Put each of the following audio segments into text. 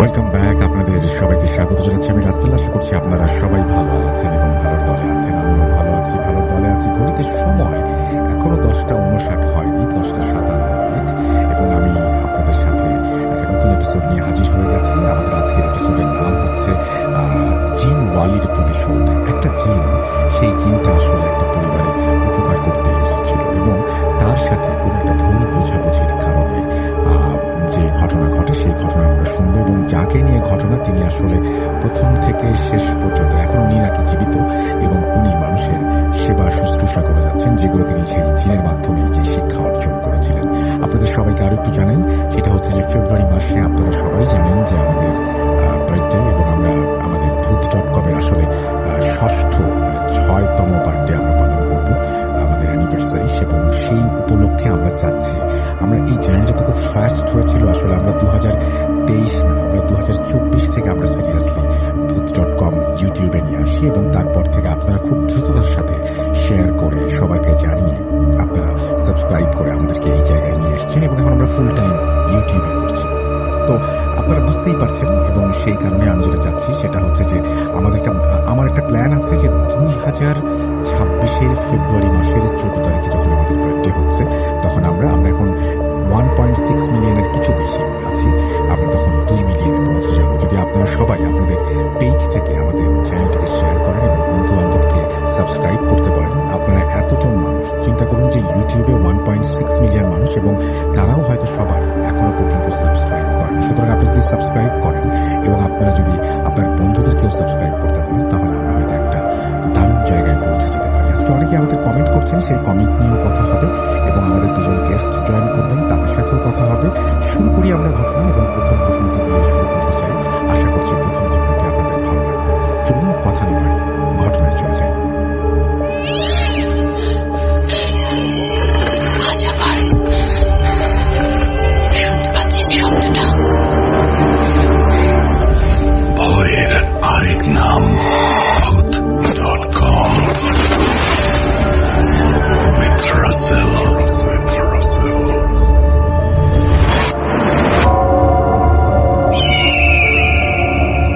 Welcome back. আপনাদের সবাইকে স্বাগত জানাচ্ছি আমি রাসেল। আশা করছি আপনারা সবাই ভালো আছেন এবং ভালোর দলে আছেন। আমিও ভালো আছি, ভালোর দলে আছি। ঘড়িতে সময় এখনো 10:59 হয়নি, 10:57 এবং আমি আপনাদের সাথে একটা নতুন এপিসোড নিয়ে হাজির হয়ে গেছি। আমাদের আজকের এপিসোডের নাম হচ্ছে জিন ওয়ালির প্রতিশোধ। একটা জিন, সেই জিনটা আসলে একটা পরিবারে উপকার করতে এসেছিল এবং তার সাথে কোনো একটা ভুল বোঝাবুঝির কারণে যে ঘটনা ঘটে সেই ঘটনা আমরা শুনবো এবং যাকে নিয়ে ঘটনা তিনি আসলে প্রথম থেকে শেষ পর্যন্ত এখন উনি নাকি জীবিত এবং উনি মানুষের সেবা শুশ্রূষা করে যাচ্ছেন, যেগুলো তিনি সেই জিনের মাধ্যমে যে শিক্ষা অর্জন করেছিলেন। আপনাদের সবাইকে আরো একটু জানেন, সেটা হচ্ছে যে ফেব্রুয়ারি মাসে আপনারা সবাই জানেন যে আমাদের বার্থডে এবং আমরা আমাদের ভূত.com-এর আসলে ষষ্ঠ 6তম বার্থডে আমরা পালন করব, আমাদের অ্যানিভার্সারি, এবং সেই উপলক্ষে আমরা চাচ্ছি আমরা এই জার্নিটা খুব ফাস্ট হয়েছিল। আসলে আমরা 2023 না, আমরা 2024 থেকে আমরা সিরিয়াসলি ভূত.com ইউটিউবে নিয়ে আসি এবং তারপর থেকে আপনারা খুব দ্রুততার সাথে শেয়ার করে সবাইকে জানিয়ে আপনারা সাবস্ক্রাইব করে আমাদেরকে এই জায়গায় নিয়ে এসেছেন এবং এখন আমরা ফুল টাইম ইউটিউবে করছি। তো আপনারা বুঝতেই পারছেন এবং সেই কারণে আমি যেটা চাচ্ছি সেটা হচ্ছে যে আমার একটা প্ল্যান আছে যে 2026-এর ফেব্রুয়ারি মাসের 14 তারিখে যখন আমাদের বার্থডে হচ্ছে তখন আমরা এখন 1.6 মিলিয়নের কিছু বেশি আছি, আমরা তখন 2 মিলিয়নে পৌঁছে যাব। যদি আপনারা সবাই আপনাদের পেজ থেকে আমাদের চ্যানেলটিকে শেয়ার করেন এবং বন্ধু বান্ধবকে সাবস্ক্রাইব করতে পারেন। আপনারা এতজন মানুষ, চিন্তা করুন যে ইউটিউবে 1.6 মিলিয়ন মানুষ এবং তারাও হয়তো সবাই এখনো পর্যন্ত সাবস্ক্রাইব করেন। সুতরাং আপনি যদি সাবস্ক্রাইব করেন এবং আপনারা যদি আপনার বন্ধুদেরকেও সাবস্ক্রাইব করতে পারেন তাহলে আমরা হয়তো একটা দারুণ জায়গায় পৌঁছে যেতে পারি। আজকে অনেকে আমাদের কমেন্ট করছেন, সেই কমেন্ট নিয়েও কথা হবে এবং আমাদের দুজন গেস্ট জয়েন করবেন, তাদের সাথেও কথা হবে। শুরু করি আমরা ঘটনা এবং প্রথম ঘটনাটি দিয়ে শুরু করতে চাই। আশা করছি প্রথম ঘটনাটি আপনাদের ভালো লাগবে। চলুন কথা না বাড়ি ঘটনায় চলে যাই। ভয়ের আরেক নাম ভূত.com with Russell.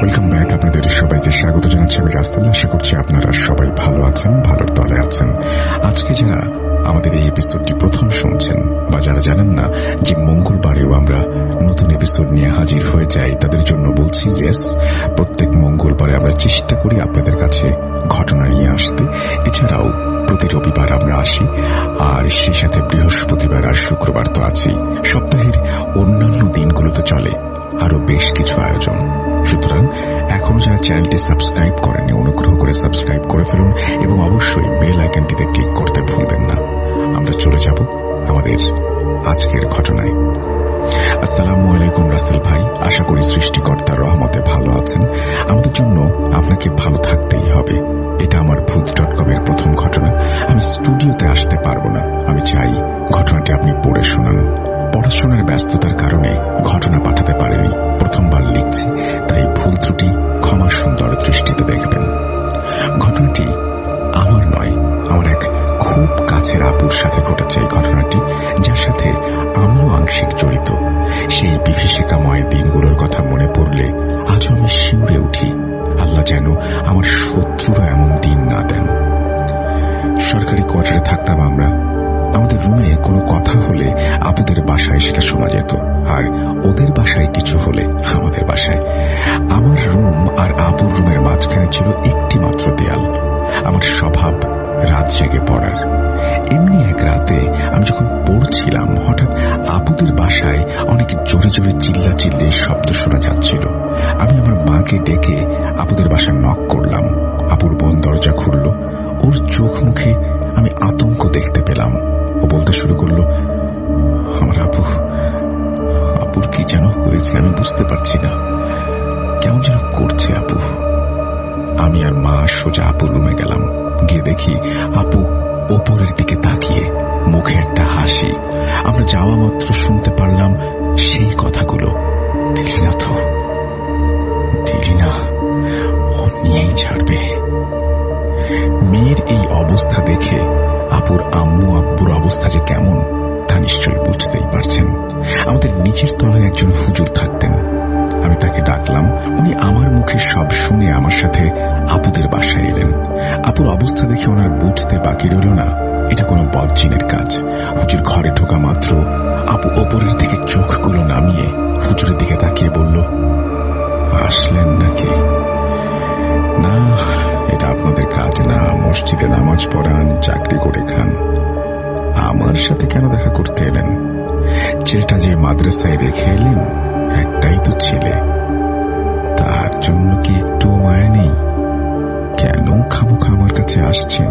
Welcome back. আপনাদের সবাইকে স্বাগত জানাচ্ছি আমি রাসেল। আশা করছি আপনারা সবাই ভালো আছেন, ভালোর দলে আছেন। আজকে যারা আমাদের এই এপিসোডটি প্রথম শুনছেন বা যারা জানেন না যে মঙ্গলবারেও আমরা নতুন এপিসোড নিয়ে হাজির হয়ে যাই, তাদের জন্য বলছি ইয়েস, প্রত্যেক মঙ্গলবারে আমরা চেষ্টা করি আপনাদের কাছে ঘটনা নিয়ে আসতে। এছাড়াও প্রতি রবিবার আমরা আসি, আর সেই সাথে বৃহস্পতিবার আর শুক্রবার তো আছেই। সপ্তাহের অন্যান্য দিনগুলোতে চলে আরো বেশ কিছু আয়োজন। সুতরাং এখনো যারা চ্যানেলটি সাবস্ক্রাইব করেননি অনুগ্রহ করে সাবস্ক্রাইব করে ফেলুন এবং অবশ্যই বেল আইকনটিতে ক্লিক করতে ভুলবেন না। আমরা চলে যাব আমাদের আজকের ঘটনায়। আসসালামু আলাইকুম রাসেল ভাই, আশা করি সৃষ্টিকর্তার রহমতে ভালো আছেন। আমাদের জন্য আপনাকে ভালো থাকতেই হবে। এটা আমার ভূত.com-এর প্রথম ঘটনা। আমি স্টুডিওতে আসতে পারবো না, আমি চাই ঘটনাটি আপনি পড়ে শোনান। পড়াশোনার ব্যস্ততার কারণে ঘটনা পাঠাতে পারেনি, প্রথমবার লিখছি, তাই ভুল ত্রুটি ক্ষমা সুন্দর দৃষ্টিতে দেখবেন। ঘটনাটি আমার নয়, আমার এক খুব কাছের আপুর সাথে ঘটেছে এই ঘটনাটি, যার সাথে আমিও আংশিক জড়িত। সেই বিভীষিকাময় দিনগুলোর কথা মনে পড়লে আজও আমি শিউরে উঠি। আল্লাহ যেন আমার শত্রুরা এমন দিন না দেন। সরকারি কোয়ার্টারে থাকতাম আমরা। আমাদের রুমে কোনো কথা হলে আপুদের বাসায় সেটা শোনা যেত, আর ওদের বাসায় কিছু হলে আমাদের বাসায়। আমার রুম আর আপুর রুমের মাঝখানে ছিল একটি মাত্র দেয়াল। আমার স্বভাব রাত জেগে পড়ার। এমনি এক রাতে আমি যখন পড়ছিলাম হঠাৎ আপুদের বাসায় অনেক জোরে জোরে চিল্লাচিল্লির শব্দ শোনা যাচ্ছিল। আমি আমার মাকে ডেকে আপুদের বাসায় নক করলাম। আপুর বোন দরজা খুলল। ওর চোখ মুখে আমি আতঙ্ক দেখতে পেলাম। ও বলতে শুরু করলো, আমার আপুর কি যেন হয়েছে, আমি বুঝতে পারছি না, কেমন যেন করছে আপু। আমি আর মা সোজা আপুর রুমে গেলাম। গিয়ে দেখি আপু ওপরের দিকে তাকিয়ে, মুখে একটা হাসি। আমরা যাওয়া মাত্র শুনতে পারলাম সেই কথাগুলো, দিলি না তো, দিলি না, ও নিয়েই ছাড়বে। মেয়ের এই অবস্থা দেখে আপুর আম্মু আব্বুর অবস্থা যে কেমন তা নিশ্চয়ই বুঝতেই পারছেন। আমাদের নিচের তলায় একজন হুজুর থাকতেন। আমি তাকে ডাকি আমার সাথে আপুদের বাসায় এলেন। আপুর অবস্থা দেখে ওনার বুঝতে বাকি রইল না এটা কোনো বদজিনের কাজ। হুজুর ঘরে ঢোকা মাত্র আপু ওপরের থেকে চোখগুলো নামিয়ে হুজুরের দিকে তাকিয়ে বলল, আসলেন নাকি? না, এটা আপনাদের কাজ না। মসজিদে নামাজ পড়ান, চাকরি করে খান, আমার সাথে কেন দেখা করতে এলেন? ছেলেটা যে মাদ্রাসায় রেখে এলেন একটাই তো ছেলে, তার জন্য কি একটু মায়া নেই? কেন খামোখা আমার কাছে আসছেন?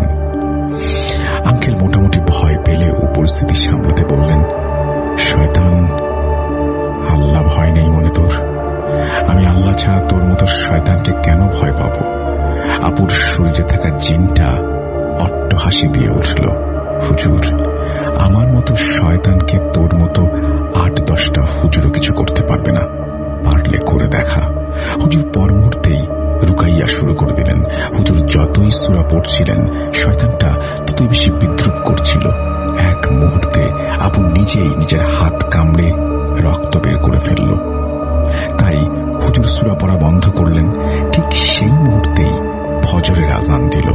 আঙ্কেল মোটামুটি ভয় পেলেও পরিস্থিতি সামলাতে বললেন, শয়তান, আল্লাহ ভয় নেই মনে তোর? আমি আল্লাহ ছাড়া তোর মতো শয়তানকে কেন ভয় পাবো? আপুর শরীরে থাকা জিনটা অট্টহাসি দিয়ে উঠল। হুজুর, আমার মতো শয়তানকে তোর মতো 8-10টা হুজুরও কিছু করতে পারবে না, পারলে করে দেখা। হুজুর পর মুহূর্তেই রুকাইয়া শুরু করে দিলেন। হুজুর যতই সূরা পড়ছিলেন শয়তানটা ততই বেশি বিদ্রুপ করছিল। এক মুহূর্তে আপু নিজেই নিজের হাত কামড়ে রক্ত বের করে ফেলল। তাই হুজুর সূরা পড়া বন্ধ করলেন। ঠিক সেই মুহূর্তেই ফজরের আযান দিল।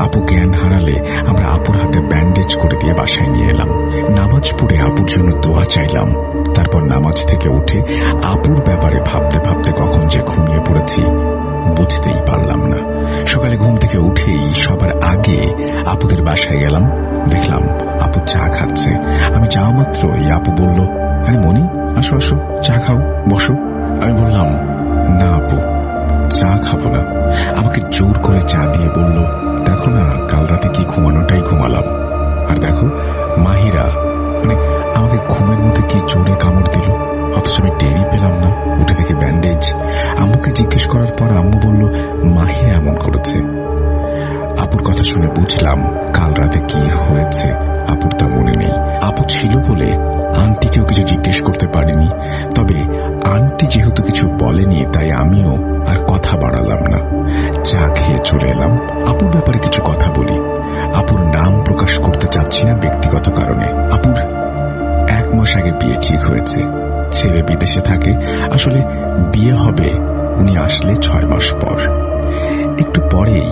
আপু জ্ঞান হারালে আমরা আপুর হাতে ব্যান্ডেজ করে দিয়ে বাসায় নিয়ে এলাম। নামাজ পড়ে আপুর জন্য দোয়া চাইলাম। তারপর নামাজ থেকে উঠে আপুর ব্যাপারে ভাবতে ভাবতে কখন যে ঘুমিয়ে পড়েছি বুঝতেই পারলাম না। সকালে ঘুম থেকে উঠেই সবার আগে আপুদের বাসায় গেলাম। দেখলাম আপু চা খাচ্ছে। আমি যাওয়া মাত্রই আপু বলল, আরে মনি, আসো আসো, চা খাও, বসো। আমি বললাম, না আপু, চা খাবো না। আমাকে জোর করে চা দিয়ে বলল, দেখো না, কাল রাতে কি ঘুমানোটাই ঘুমালাম, আর দেখো মাহিরা আমাকে ঘুমের মধ্যে কি জোরে কামড় দিল, অথচ আমি টেরই পেলাম না। উঠে থেকে ব্যান্ডেজ। আম্মুকে জিজ্ঞেস করার পর আম্মু বলল, মাহিরা এমন করেছে। আপুর কথা শুনে বুঝলাম কাল রাতে কি হয়েছে আপুর তা মনে নেই। আপু ছিল বলে আন্টিকেও কিছু জিজ্ঞেস করতে পারিনি। তবে আন্টি যেহেতু কিছু বলেনি তাই আমিও আর কথা বাড়ালাম না। চা খেয়ে চলে এলাম। আপুর ব্যাপারে কিছু কথা বলি। আপুর নাম প্রকাশ করতে চাচ্ছি না ব্যক্তিগত কারণে। আপুর 1 মাস আগে বিয়ে ঠিক হয়েছে। ছেলে বিদেশে থাকে। আসলে বিয়ে হবে উনি আসলে 6 মাস পর। একটু পরেই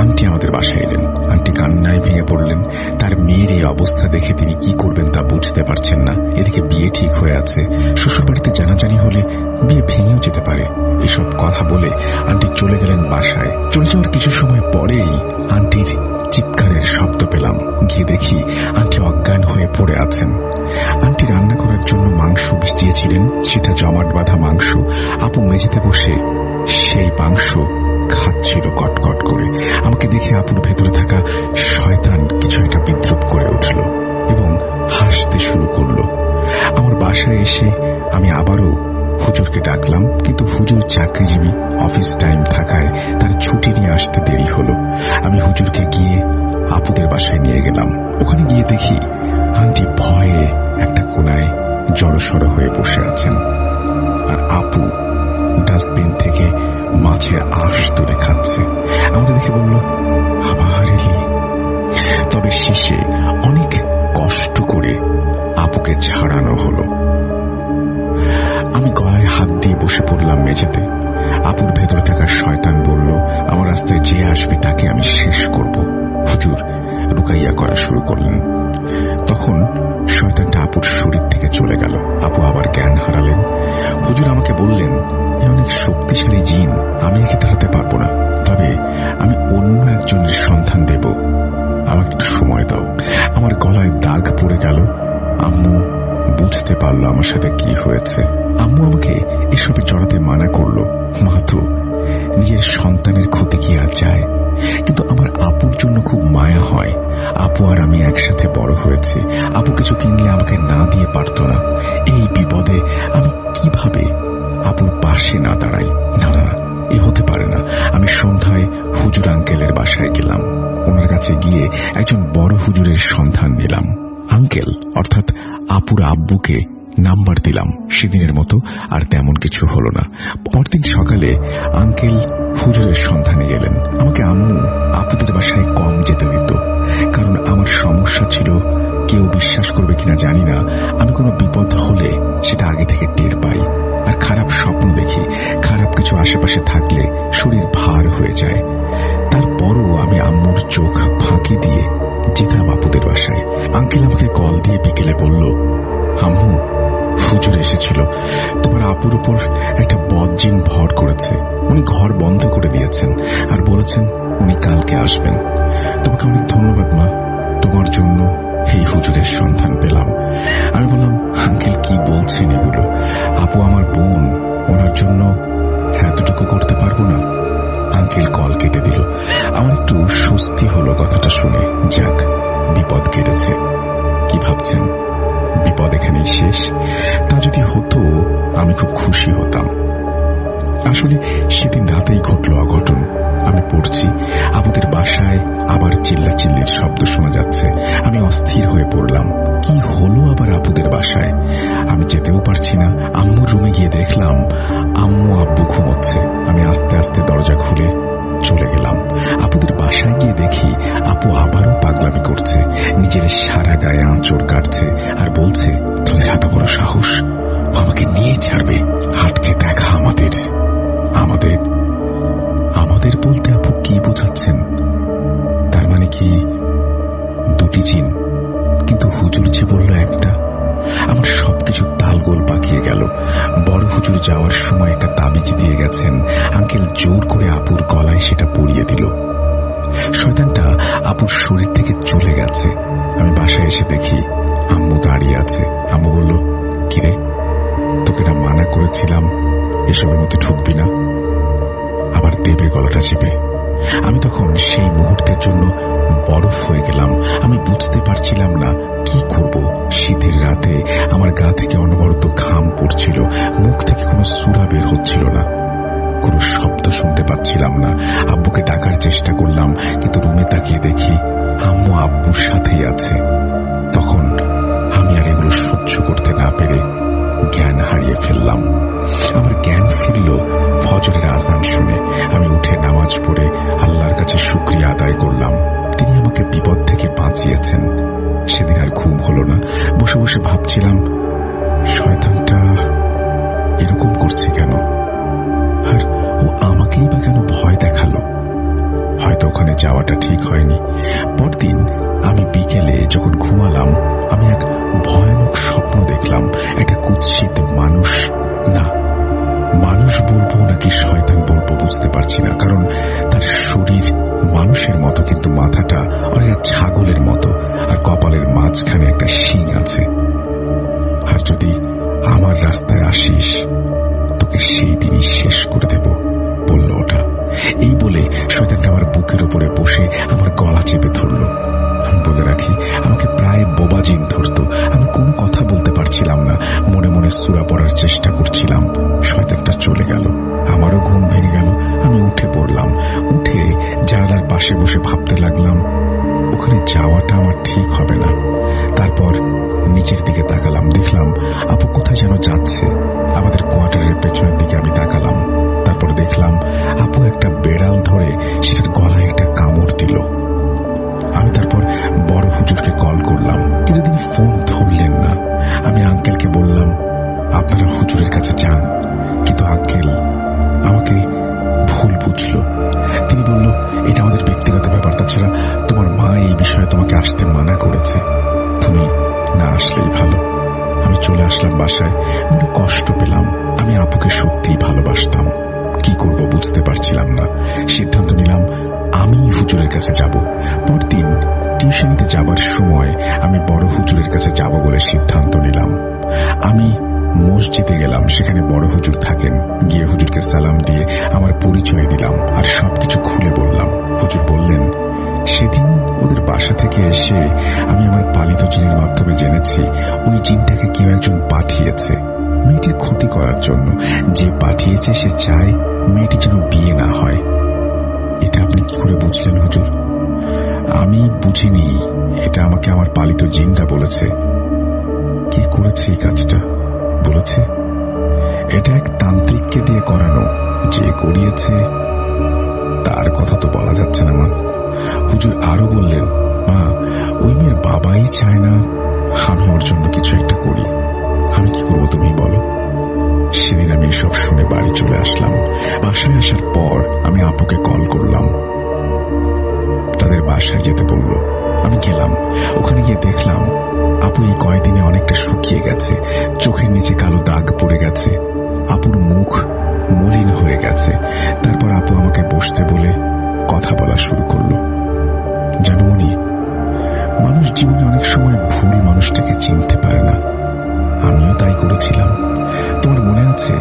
আন্টি আমাদের বাসায় এলেন। আন্টি কান্নায় ভেঙে পড়লেন। তার মেয়ের এই অবস্থা দেখে তিনি কি করবেন তা বুঝতে পারছেন না। এদিকে বিয়ে ঠিক হয়ে আছে, শ্বশুরবাড়িতে জানাজানি হলে বিয়ে ভেঙেও যেতে পারে। এসব কথা বলে আন্টি চলে গেলেন বাসায়। চলে যাওয়ার কিছু সময় পরেই আন্টির চিৎকারের শব্দ পেলাম। গিয়ে দেখি আন্টি অজ্ঞান হয়ে পড়ে আছেন। আন্টি রান্না করার জন্য মাংস ভিজিয়েছিলেন, সেটা জমাট বাঁধা মাংস। আপু মেঝেতে বসে সেই মাংস খাচ্ছিল কটকট করে। আমাকে দেখে আপুর ভেতরে থাকা শয়তান কিছু একটা বিদ্রুপ করে উঠল এবং হাসতে শুরু করল। আমার বাসায় এসে আমি আবারও হুজুরকে ডাকলাম, কিন্তু হুজুর চাকরিজীবী, অফিস টাইম থাকায় তার ছুটি নিয়ে আসতে দেরি হলো। আমি হুজুরকে গিয়ে আপুদের বাসায় নিয়ে গেলাম। ওখানে গিয়ে দেখি আন্টি ভয়ে একটা কোনায় জড়সড় হয়ে বসে আছেন, আর আপু ডাস্টবিন থেকে মাছের আঁশ তুলে খাচ্ছে। আমাদের দেখে বলল, আবার এলি? তবে শেষে অনেক কষ্ট করে আপুকে ছাড়ানো হলো। আমি গলায় হাত দিয়ে বসে পড়লাম মেঝেতে। আপুর ভেতরে থাকা শয়তান বলল, আমার রাস্তায় যে আসবে তাকে আমি শেষ করব। হুজুর রুকাইয়া করা শুরু করলেন। তখন শয়তানটা আপুর শরীর থেকে চলে গেল। আপু আবার জ্ঞান হারালেন। হুজুর আমাকে বললেন, এ অনেক শক্তিশালী জিন, আমি একে তাড়াতে পারবো না, তবে আমি অন্য একজনের সন্ধান দেব, আমাকে একটু সময় দাও। আমার গলায় দাগ পড়ে গেল। আম্মু বুঝতে পারলো আমার সাথে কি হয়েছে। আম্মু আমাকে এসবে জড়াতে মানা করলো। মা তো নিজের সন্তানের ক্ষতি কি আর চায়, কিন্তু আমার আপুর জন্য খুব মায়া হয়। আপু আর আমি একসাথে বড় হয়েছি। আপু কিছু কিনলে আমাকে না দিয়ে পারত না। এই বিপদে আমি কিভাবে আপুর পাশে না দাঁড়াই? না না, এ হতে পারে না। আমি সন্ধ্যায় হুজুর আঙ্কেলের বাসায় গেলাম। ওনার কাছে গিয়ে একজন বড় হুজুরের সন্ধান নিলাম। আঙ্কেল অর্থাৎ আপুর আব্বুকে নাম্বার দিলাম। সেদিনের মতো আর তেমন কিছু হলো না। পরদিন সকালে আঙ্কেল হুজুরের সন্ধানে গেলেন। আমাকে আম্মু আপুদের বাসায় কম যেতে দিত, কারণ আমার সমস্যা ছিল, কেউ বিশ্বাস করবে কিনা জানি না, আমি কোনো বিপদ হলে সেটা আগে থেকে টের পাই, আর খারাপ স্বপ্ন দেখি, খারাপ কিছু কিছু আশেপাশে থাকলে শরীর ভার হয়ে যায়। তারপরও আমি আম্মুর চোখ ফাঁকি দিয়ে যেতাম আপুদের বাসায়। আঙ্কেল আমাকে কল দিয়ে বিকেলে বলল, আম্মু, হুজুর এসেছিল, তোমার আপুর উপর একটা বদজিন ভর করেছে। উনি ঘর বন্ধ করে দিয়েছেন আর বলেছেন উনি কালকে আসবেন। তোমাকে অনেক ধন্যবাদ মা, তোমার জন্য এই হুজুরের সন্ধান পেলাম। আমি বললাম, আঙ্কেল কি বলছেন এগুলো? আপু আমার বোন, ওনার জন্য এতটুকু করতে পারবো না? আঙ্কেল কল কেটে দিল। আমার একটু স্বস্তি হলো কথাটা শুনে। যাক, বিপদ কেটেছে। কি ভাবছেন বিপদ এখানেই শেষ? তা যদি হতো আমি খুব খুশি হতাম। আসলে সেদিন রাতেই ঘটল অঘটন। আমি পড়ছি, আপুদের বাসায় আবার চিল্লাচিল্লির শব্দ শোনা যাচ্ছে। আমি অস্থির হয়ে পড়লাম। কি হলো আবার আপুদের বাসায়? আমি যেতেও পারছি না। আম্মুর রুমে গিয়ে দেখলাম আম্মু আব্বু ঘুমোচ্ছে। আমি আস্তে আস্তে দরজা খুলে চলে গেলাম। আপুদের বাসায় গিয়ে দেখি আপু আবারও পাগলামি করছে, নিজের সারা গায়ে আঁচড় কাটছে আর বলছে, তোদের এত বড় সাহস, আমাকে নিয়ে ছাড়বে? হাটকে দেখা আমাদের। আমাদের আমাদের বলতে আপু কি বোঝাচ্ছেন? তার মানে কি দুটি জিন? কিন্তু হুজুর যে বলল একটা। আমার সবকিছু তালগোল পাকিয়ে গেল। বড় হুজুর যাওয়ার সময় একটা তাবিজ দিয়ে গেছেন। আঙ্কেল জোর করে আপুর গলায় সেটা পরিয়ে দিল। শয়তানটা আপুর শরীর থেকে চলে গেছে। আমি বাসায় এসে দেখি আম্মু দাঁড়িয়ে আছে। আম্মু বলল, কিরে, তোকে না মানা করেছিলাম এসবের মধ্যে ঢুকবি না? আবার দেবে গলাটা চেপে। আমি তখন সেই মুহূর্তের জন্য বরফ হয়ে গেলাম। আমি বুঝতে পারছিলাম না কি করব। শীতের রাতে আমার গা থেকে অনবরত ঘাম পড়ছিল, মুখ থেকে কোনো সূরা বের হচ্ছিল না, কোনো শব্দ শুনতে পাচ্ছিলাম না। আব্বুকে ডাকার চেষ্টা করলাম, কিন্তু রুমে তাকিয়ে দেখি আম্মু আব্বুর সাথেই আছে। তখন আমি আর এগুলো সহ্য করতে না পেরে জ্ঞান হারিয়ে ফেললাম। আমার জ্ঞান ফিরল ফজরের আযান শুনে। আমি উঠে নামাজ পড়ে আল্লাহর কাছে শুকরিয়া আদায় করলাম। তিনি আমাকে বিপদ থেকে বাঁচিয়েছেন। সেদিন আর ঘুম হলো না। বসে বসে ভাবছিলাম, শয়তানটা এরকম করছে কেন? আর ও আমাকেই বা কেন ভয় দেখালো? হয়তো ওখানে যাওয়াটা ঠিক হয়নি। পরদিন আমি বিকেলে যখন ঘুমালাম, আমি এক ভয়ানক স্বপ্ন দেখলাম। একটা কুৎসিত মানুষ, না মানুষ বলবো নাকি শয়তান বলবো বুঝতে পারছি না, কারণ তার শরীর মানুষের মতো কিন্তু মাথাটা অনেক ছাগলের মতো, আর কপালের মাঝখানে একটা শিং আছে। আর যদি আমার রাস্তায় আসিস, তোকে সেই দিনই শেষ করে দেব, বলল ওটা। এই বলে শয়তানটা আমার বুকের উপরে বসে আমার গলা চেপে ধরল। আমি বলে রাখি, আমাকে প্রায় বোবা জিন ধরত। আমি কোনো কথা বলতে পারছিলাম না, মনে মনে সূরা পড়ার চেষ্টা করছিলাম। শয়তানটা চলে গেল, আমারও ঘুম ভেঙে গেল। আমি উঠে পড়লাম। উঠে জানালার পাশে বসে ভাবতে লাগলাম, ওখানে যাওয়াটা আমার ঠিক হবে না। তারপর নিচের দিকে তাকালাম, দেখলাম আপু কোথায় যেন যাচ্ছে। আমাদের কোয়ার্টারের পেছনের দিকে আমি তাকালাম। তারপর দেখলাম আপু একটা বেড়াল ধরে সেটার গলায় একটা কামড় দিল। আমি তারপর বড় হুজুরকে কল করলাম, কিন্তু তিনি ফোন ধরলেন না। আমি আঙ্কেলকে বললাম, আপনারা হুজুরের কাছে যান। কিন্তু আঙ্কেল আমাকে ভুল বুঝল। তিনি বলল, এটা আমাদের ব্যক্তিগত ব্যাপার, তাছাড়া তোমার মা এই বিষয়ে তোমাকে আসতে মানা করেছে, তুমি না আসলেই ভালো। আমি চলে আসলাম বাসায়। মনে কষ্ট পেলাম। আমি আপুকে সত্যিই ভালোবাসতাম। কি করব বুঝতে পারছিলাম না। সিদ্ধান্ত নিলাম আমি হুজুরের কাছে যাব। পরদিন টিউশনিতে যাবার সময় আমি বড় হুজুরের কাছে যাব বলে সিদ্ধান্ত নিলাম। আমি মসজিদে গেলাম, সেখানে বড় হুজুর থাকেন। গিয়ে হুজুরকে সালাম দিয়ে আমার পরিচয় দিলাম আর সবকিছু খুলে বললাম। হুজুর বললেন, সেদিন ওদের বাসা থেকে এসে আমি আমার পালিত জিনের মাধ্যমে জেনেছি ওই জিনটাকে কেউ একজন পাঠিয়েছে মেয়েটির ক্ষতি করার জন্য। যে পাঠিয়েছে সে চায় মেয়েটি যেন বিয়ে না হয়। এটা আপনি কি করে বুঝলেন হুজুর? আমি বুঝিনি, এটা আমাকে আমার পালিত জিনটা বলেছে। কে করেছে এই কাজটা বলেছে? এটা এক তান্ত্রিককে দিয়ে করানো। যে করিয়েছে তার কথা তো বলা যাচ্ছে না মা। হুজুর আরো বললেন, মা, ওই মেয়ের বাবাই চায় না আমি ওর জন্য কিছু একটা করি। আমি কি করবো তুমি বলো? সেদিন আমি এসব শুনে বাড়ি চলে আসলাম। বাসায় আসার পর আমি আপুকে কল করলাম, তাদের বাসায় যেতে বলল। আমি গেলাম, ওখানে গিয়ে দেখলাম আপু এই কয়দিনে অনেকটা শুকিয়ে গেছে, চোখের নিচে কালো দাগ পড়ে গেছে, আপুর মুখ মলিন হয়ে গেছে। তারপর আপু আমাকে বসতে বলে কথা বলা শুরু করলো। জানো মনি, মানুষ জীবনে অনেক সময় ভুল মানুষটাকে চিনতে পারে না। আমিও তাই করেছিলাম। তোমার মনে আছে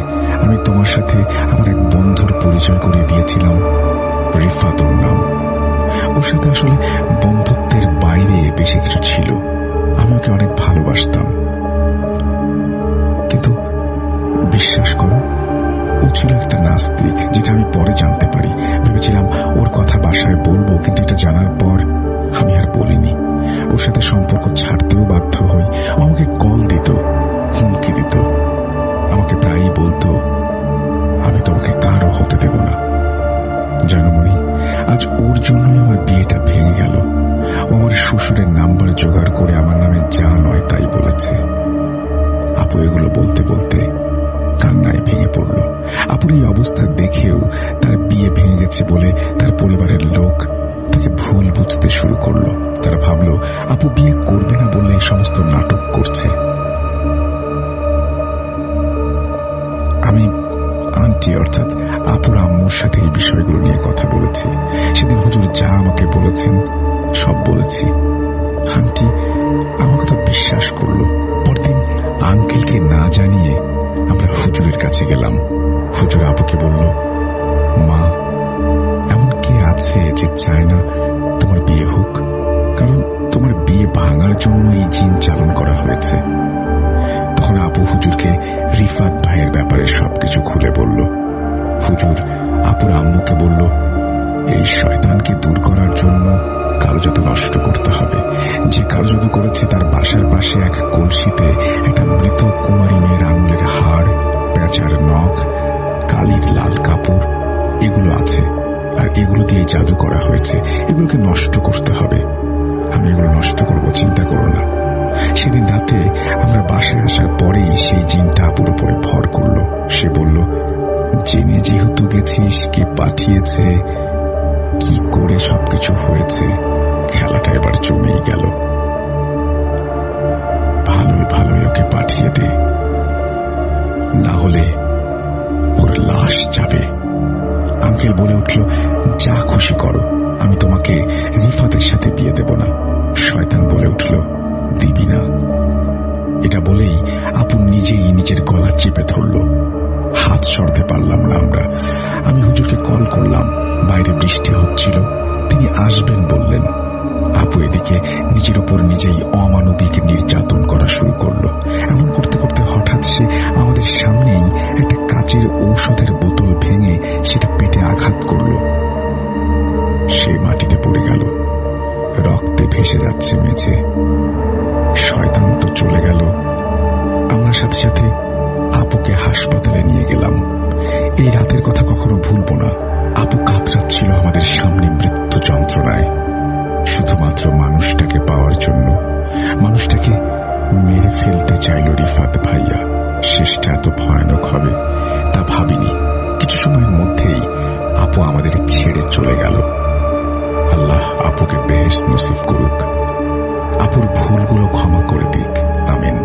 আমি তোমার সাথে আমার এক বন্ধুর পরিচয় করিয়ে দিয়েছিলাম? রিফাত ওর নাম। ওর সাথে আসলে বন্ধুত্বের বাইরে বেশি কিছু ছিল। আমি ওকে অনেক ভালোবাসতাম, কিন্তু বিশ্বাস করো, ও ছিল একটা নাস্তিক, যেটা আমি পরে জানতে পারি। ভেবেছিলাম ওর কথা বাসায় বলবো, কিন্তু এটা জানার পর আমি আর বলিনি। ওর সাথে সম্পর্ক ছাড়তেও বাধ্য হই। ও আমাকে কল দিত, হুমকি দিত, আমাকে প্রায়ই বলতো আমি তোমাকে কারো হতে দেব না। জানো মনি, আজ ওর জন্যই আমার বিয়েটা ভেঙে গেল। ও আমার শ্বশুরের নাম্বার জোগাড় করে আমার নামে যা নয় তাই বলেছে। আপু এগুলো বলতে বলতে কান্নায় ভেঙে পড়ল। আপুর এই অবস্থা দেখেও তার বিয়ে ভেঙে গেছে বলে তার পরিবারের লোক তাকে ভুল বুঝতে শুরু করলো। তারা ভাবলো আপু বিয়ে করবে না বলে এই সমস্ত নাটক করছে। আমি আন্টি অর্থাৎ আপুর আম্মুর সাথে এই বিষয়গুলো নিয়ে কথা বলেছি। সেদিন হুজুর যা আমাকে বলেছেন সব বলেছি। আন্টি আমার কথা বিশ্বাস করলো। পরদিন আঙ্কেলকে না জানিয়ে আমরা হুজুরের কাছে গেলাম। হুজুর আপুকে বলল, মা, এমন কে আছে যে চায় না তোমার বিয়ে হোক? কারণ তোমার বিয়ে ভাঙার জন্য এই জিন চালন করা হয়েছে। তখন আপু হুজুরকে রিফাত ভাইয়ের ব্যাপারে সবকিছু খুলে বলল। হুজুর আপুর আম্মুকে বলল, এই শয়তানকে দূর করার জন্য কালো জাদু নষ্ট করতে হবে। যে কালো জাদু করেছে তার বাসার পাশে এক কলসিতে একটা মৃত কুমারী মেয়ের আঙুলের হাড়, পেঁচার নখ, কালির লাল কাপড় এগুলো আছে, আর এগুলো দিয়ে জাদু করা হয়েছে। এগুলোকে নষ্ট করতে হবে। আমি এগুলো নষ্ট করবো, চিন্তা করো না। সেদিন রাতে আমরা বাসায় আসার পরেই সেই জিনটা আপুর উপরে ভর করলো। সে বলল, জেনে যেহেতু গেছিস, কে পাঠিয়েছে, কি করে সবকিছু হয়েছে, খেলাটা এবার জমেই গেল। ভালোই ভালোই ওকে পাঠিয়ে দে, না হলে ওর লাশ যাবে। আঙ্কেল বলে উঠল, যা খুশি করো, আমি তোমাকে রিফাতের সাথে বিয়ে দেব না। শয়তান বলে উঠল, দিবি না? এটা বলেই আপু নিজেই নিজের গলা চেপে ধরল। হাত সরতে পারলাম না আমরা। আমি হুজুরকে কল করলাম। বাইরে বৃষ্টি হচ্ছিল, তিনি আসবেন বললেন। আপু এদিকে নিজের উপর নিজেই অমানবিক নির্যাতন করা শুরু করলো। এমন করতে করতে হঠাৎ সে আমাদের সামনেই একটা কাচের ঔষধের বোতল ভেঙে সেটা পেটে আঘাত করলো। সে মাটিতে পড়ে গেল, রক্তে ভেসে যাচ্ছে মেঝে। শয়তান তো চলে গেল। আমরা সাথে সাথে আপুকে হাসপাতালে নিয়ে গেলাম। এই রাতের কথা কখনো ভুলবো না। আপু কাতরাচ্ছিল আমাদের সামনে মৃত্যু যন্ত্রণায়, শুধুমাত্র মানুষটাকে পাওয়ার জন্য। মানুষটাকে মেরে ফেলতে চাইল রিফাত ভাইয়া। শেষটা এত ভয়ানক হবে তা ভাবিনি। কিছু সময়ের মধ্যেই আপু আমাদের ছেড়ে চলে গেল। আল্লাহ আপুকে বেহেশত নসিব করুক, আপুর ভুলগুলো ক্ষমা করে দিক, আমিন।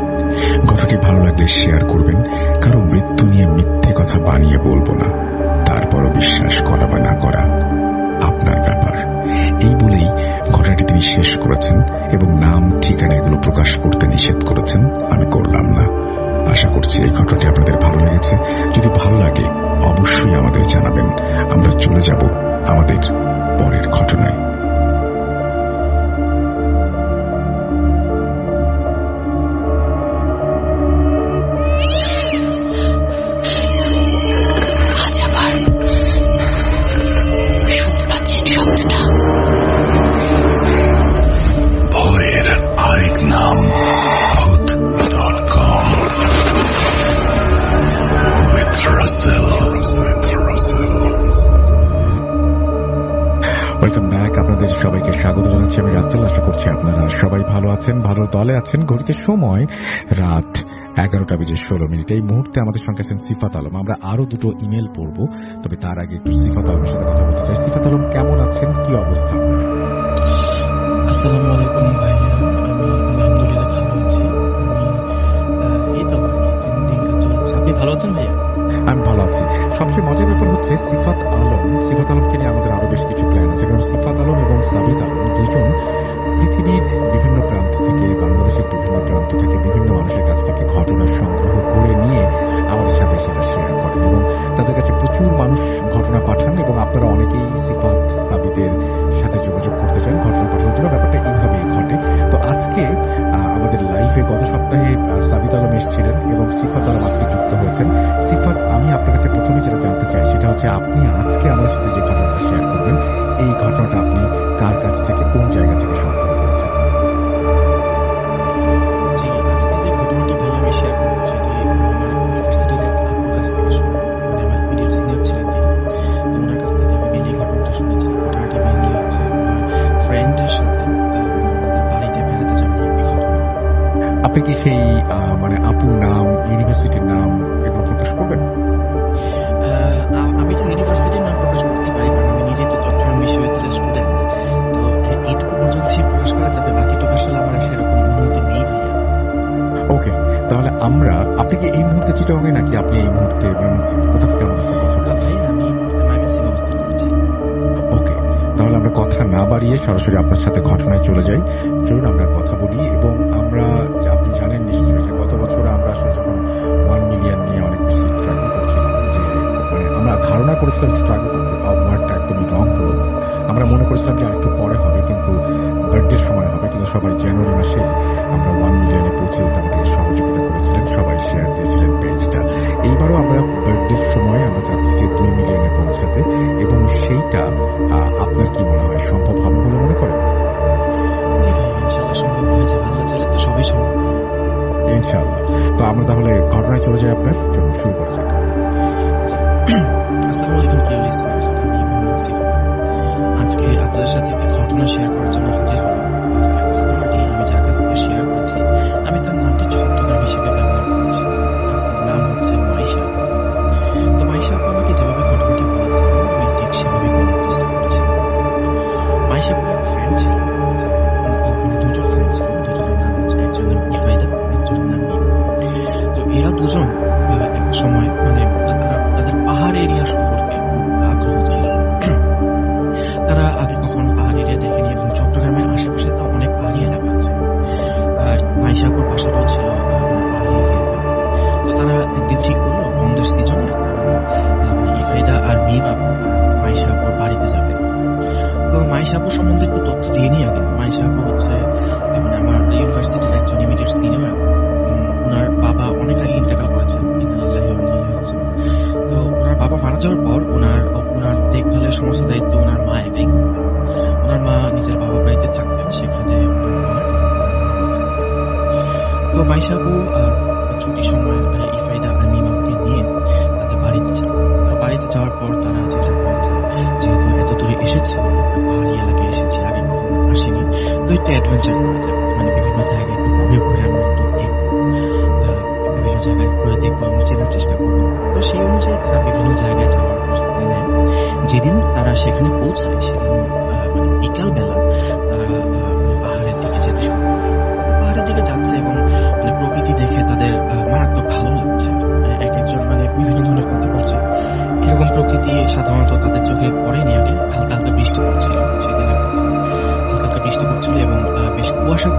ঘটনাটি ভালো লাগলে শেয়ার করবেন। কারো মৃত্যু নিয়ে মিথ্যে কথা বানিয়ে বলবো না। তারপরও বিশ্বাস করা বা না করা আপনার ব্যাপার। এই বলেই ঘটনাটি তিনি শেষ করেছেন এবং নাম ঠিকানা এগুলো প্রকাশ করতে নিষেধ করেছেন। আমি করলাম না। আশা করছি এই ঘটনাটি আপনাদের ভালো লেগেছে। যদি ভালো লাগে অবশ্যই আমাদের জানাবেন। আমরা চলে যাব আমাদের পরের ঘটনায়। ভয়ের আরেক নাম ভূত.com with Russell. Welcome back. আপনাদের সবাইকে স্বাগত জানাচ্ছি। আমি রাসেল। আশা করছি আপনারা সবাই ভালো আছেন, ভালো দলে আছেন। ঘড়িতে সময় রাত 11:16 এই মুহূর্তে আমাদের সঙ্গে আছেন সিফাত আলম। আমরা আরো দুটো ইমেল পড়বো, তবে তার আগে একটু সিফাত আলমের সাথে কথা বলতে চাই। সিফাত আলম, কেমন আছেন? কি অবস্থা? আসসালামু আলাইকুম ভাইয়া, আমি আলহামদুলিল্লাহ ভালো আছি। এই তো আর কি দিনকাল চলছে। আপনি ভালো আছেন ভাইয়া? আমি ভালো আছি। সবচেয়ে মজার ব্যাপার হচ্ছে সিফাত আলমকে নিয়ে আমাদের আরো বেশ কিছু প্ল্যান আছে, কারণ সিফাত আলম এবং সাবিত আলম দুজন পৃথিবীর বিভিন্ন প্রান্ত থেকে, বাংলাদেশের বিভিন্ন প্রান্ত থেকে, বিভিন্ন মানুষের কাছ থেকে ঘটনা সংগ্রহ করে নিয়ে আমাদের সাথে সেটা শেয়ার করেন এবং তাদের কাছে প্রচুর মানুষ ঘটনা পাঠান এবং আপনারা অনেকেই সিফাত সাবিতের সাথে যোগাযোগ করতে চান ঘটনা পাঠানোর জন্য। ব্যাপারটা এইভাবেই ঘটে। তো আজকে আমাদের লাইভে গত সপ্তাহে সাবিত আলম এসেছিলেন এবং সিফাত আলম আজকে যুক্ত হয়েছেন। সিফাত, আমি আপনার কাছে প্রথমে যেটা জানতে চাই সেটা হচ্ছে আপনি আজকে আমাদের সাথে যে ঘটনাটা শেয়ার করবেন, এই ঘটনাটা আপনি কার কাছ থেকে, কোন জায়গা থেকে সংগ্রহ করেছেন? জি, আজকে যে ঘটনাটি ভাইয়া আমি শেয়ার করব সেটি আমার ইউনিভার্সিটির এক আপুর কাছ থেকে শোনা। মানে আমার ইমিডিয়েট সিনিয়র ছিলেন তিনি। তো ওনার কাছ থেকে আমি মেইনলি ঘটনাটা শুনেছি। ঘটনাটি মেইনলি হচ্ছে আমার ফ্রেন্ডের সাথে আমাদের বাড়িতে বেড়াতে যাওয়ার একটি ঘটনা। আপনি কি সেই মানে আপুর নাম, ইউনিভার্সিটির নাম এগুলো প্রকাশ করবেন? আমি তো ইউনিভার্সিটির নাম প্রকাশ করতে পারি, কারণ আমি নিজেই তো চট্টগ্রাম বিশ্ববিদ্যালয়ের স্টুডেন্ট। তো এইটুকু পর্যন্তই প্রকাশ করা যাবে, বাকিটুকু আসলে আমার সেরকম অনুমতি নেই ভাইয়া। ওকে, তাহলে আপনি কি এই মুহূর্তে চিটাগাঙে নাকি আপনি এই মুহূর্তে কোথা থেকে আমাদের সাথে কথা বলছেন? ভাই, আমি এই মুহূর্তে ময়মনসিংহে অবস্থান করছি। ওকে, তাহলে আমরা কথা না বাড়িয়ে সরাসরি আপনার সাথে ঘটনায় চলে যাই। চলুন আমরা কথা বলি। এবং আপনি জানেন নিশ্চয়ই যে গত বছর আমরা আসলে যখন 1 মিলিয়ন নিয়ে অনেক বেশি স্ট্রাগল করছিলাম, যে মানে আমরা ধারণা করেছিলাম স্ট্রাগল ওয়ার্ডটা একদমই রং হলো। আমরা মনে করেছিলাম যে আরেকটু পরে হবে, কিন্তু বার্থডের সময় হবে, কিন্তু সবাই জানুয়ারি মাসে আমরা 1 মিলিয়নে পৌঁছে যেতে আমাদের সহযোগিতা করেছিলেন, সবাই শেয়ার দিয়েছিলেন পেজটা। এইবারও আমরা বার্থডের সময় আমরা চাচ্ছি যে 2 মিলিয়নে পৌঁছাতে, এবং সেইটা আপনার কি মনে হয় সম্ভব হবে বলে মনে করেন? জি ভাই, ইনশাআল্লাহ সম্ভব হয়ে যাবে। আল্লাহ চাইলে তো সবই সম্ভব। ইনশাআল্লাহ। তো আমরা তাহলে ঘটনায় চলে যাই, আপনার চলুন শুরু করা যাক। আসসালামু আলাইকুম প্রিয় লিসনার্স, আমি মোহাম্মদ সিফাত। আজকে আপনাদের সাথে একটি ঘটনা শেয়ার করার জন্য হাজির হলাম। আজকের ঘটনাটি আমি যার কাছ থেকে শেয়ার করেছি, আমি তার নামটি ছদ্মনাম হিসেবে ব্যবহার করেছি। তার নাম হচ্ছে মাইশা। তো মাইশা আপু আমাকে যেভাবে ঘটনাটি বলেছেন, আমি ঠিক সেভাবে বলার চেষ্টা করেছি। মাইশা আপুর এক ফ্রেন্ড ছিল, দুজন ফ্রেন্ড ছিল। দুজনের নাম হচ্ছে, একজনের নাম ইফাইদা, একজনের নাম মিম। তো এরা দুজন এক সময় মানে তাদের পাহাড় এরিয়া সম্পর্কে খুব আগ্রহ ছিল। তারা আগে কখনো পাহাড় এরিয়া দেখেনি এবং চট্টগ্রামের আশেপাশে তো অনেক পাহাড়ি এলাকা আছে। আর মাইশাপুর বাসাটাও ছিল পাহাড়ি এরিয়া। তো তারা একদিন ঠিক করলো বন্ধের সিজনে ইফাইদা আর মিম আপু মাইশাপুর বাড়িতে যাবে। তো মাইশাপুর সম্বন্ধে একটু তথ্য দিয়ে নিই আগে। মাইশাপু হচ্ছে মানে আমার ইউনিভার্সিটির একজন ইমিডিয়েট সিনিয়র। ওনার বাবা অনেক আগে ইন্তেকাল করেছেন, তো ওনার বাবা মারা যাওয়ার পর ওনার দেখভালের সমস্ত দায়িত্ব ওনার মা একাই করতেন। ওনার মা নিজের বাবার বাড়িতে থাকতেন, সেখানে তো মাইশাপু ছুটির সময় ইফাইদা আর মিমাকে নিয়ে তাদের বাড়িতে যান। তো বাড়িতে যাওয়ার পর তারা যেটা করেছে, যেহেতু এত দূরে এসেছে, পাহাড়ি এলাকায় এসেছে, আগে কখনো আসেনি, তো একটু অ্যাডভেঞ্চার করা যাবে, মানে বিভিন্ন জায়গায় একটু ঘুরে আমরা একটু বিভিন্ন জায়গায় ঘুরে দেখবো এবং চেনার চেষ্টা করবো। তো সেই অনুযায়ী তারা বিভিন্ন জায়গায় যাওয়ার প্রস্তুতি নেয়। যেদিন তারা সেখানে পৌঁছায় সেদিন মানে বিকালবেলা তারা পাহাড়ের দিকে যেতে শুরু করে। পাহাড়ের দিকে যাচ্ছে এবং মানে প্রকৃতি দেখে তাদের মারাত্মক ভালো লাগছে। এক একজন মানে বিভিন্ন ধরনের কথা বলছে। এরকম প্রকৃতি সাধারণত তাদের চোখে পড়েনি আগে। হালকা হালকা বৃষ্টি পড়ছিল সেদিনের কথা। হালকা হালকা বৃষ্টি পড়ছিল এবং বেশ কুয়াশা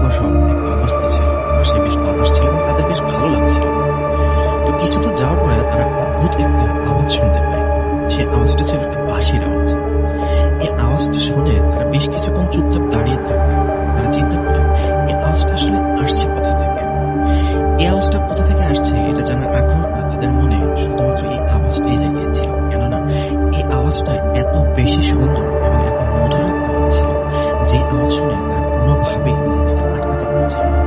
একটা অবস্থা ছিল। পাশে বেশ বাতাস ছিল এবং তাদের বেশ ভালো লাগছিল। তো কিছু দূর যাওয়ার পরে তারা অদ্ভুত একটা আওয়াজ শুনতে পায়। সেই আওয়াজটা ছিল একটা বাঁশির আওয়াজ। এই আওয়াজটা শুনে তারা বেশ কিছুক্ষণ চুপচাপ দাঁড়িয়ে থাকে। তারা চিন্তা করে এই আওয়াজটা আসলে আসছে কোথা থেকে। এই আওয়াজটা কোথা থেকে আসছে এটা জানার আগ্রহটা তাদের মনে শুধুমাত্র এই আওয়াজটাই জাগিয়েছিল। কেননা এই আওয়াজটা এত বেশি সুন্দর এবং এত মধুর একটা আওয়াজ ছিল, যে আওয়াজ শুনে তারা কোনোভাবেই নিজেদেরকে আটকাতে পারছিল না।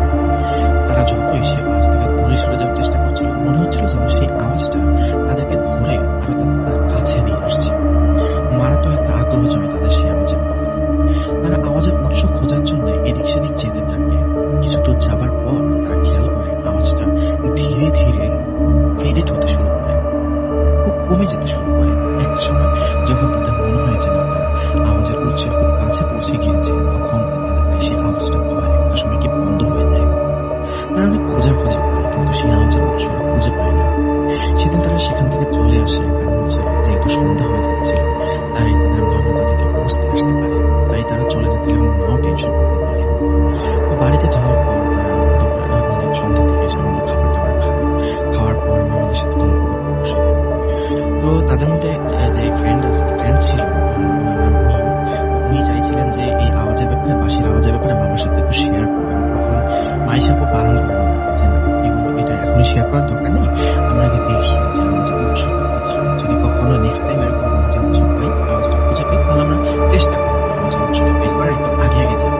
তারা যতই সে আওয়াজ থেকে দূরে সরে যাওয়ার চেষ্টা করছিল, মনে হচ্ছিল যেন সেই আওয়াজটা তাদেরকে ধরে আরো তাদের কাছে নিয়ে আসছে। মারাত্মক একটা আগ্রহ জমে তাদের সেই আওয়াজের প্রতি। তারা আওয়াজের উৎস খোঁজার জন্য এদিক সেদিক পরবর্তী সময় যখন তাদের মনে হয়েছে না তারা আওয়াজের উৎসের খুব কাছে পৌঁছে গিয়েছে, তখন তাদের সেই আওয়াজটা হয় একটা সময় কি বন্ধ হয়ে যায়। তারা অনেক খোঁজাখুঁজি করে কিন্তু সেই আওয়াজের উৎস খুঁজে পায় না। সেদিন তারা সেখান থেকে চলে আসে, কারণ হচ্ছে যেহেতু সন্ধ্যা হয়ে যাচ্ছিল, তাই তাদের মা তাদেরকে বুঝতে আসতে পারে। তাই তারা চলে যেতে এবং মাও টেনশন করতে পারে। তো বাড়িতে যাওয়ার পর তারা দুপুরে মানে সন্ধ্যা থেকে এসে আমরা খাবার খায়। খাওয়ার পর মা আমাদের সাথে গল্প করতে বসে। তো তাদের মধ্যে যে ফ্রেন্ড ছিল ওনার নাম রহিম। উনি চাইছিলেন যে এই আওয়াজের ব্যাপারে, বাঁশির আওয়াজের ব্যাপারে মামার সাথে একটু শেয়ার করবেন। তখন মাইশা আপু বারণ করেন আমাকে যে না, এটা এখনই শেয়ার করার দরকার নেই। আমরা আগে দেখি যে আওয়াজের উৎসটা কোথায়। যদি কখনো নেক্সট টাইম এরকম আওয়াজের উৎস পাই, আওয়াজটা খুঁজে পাই, তাহলে আমরা চেষ্টা করব আওয়াজের উৎসটা বের করার একটু আগে যাবো,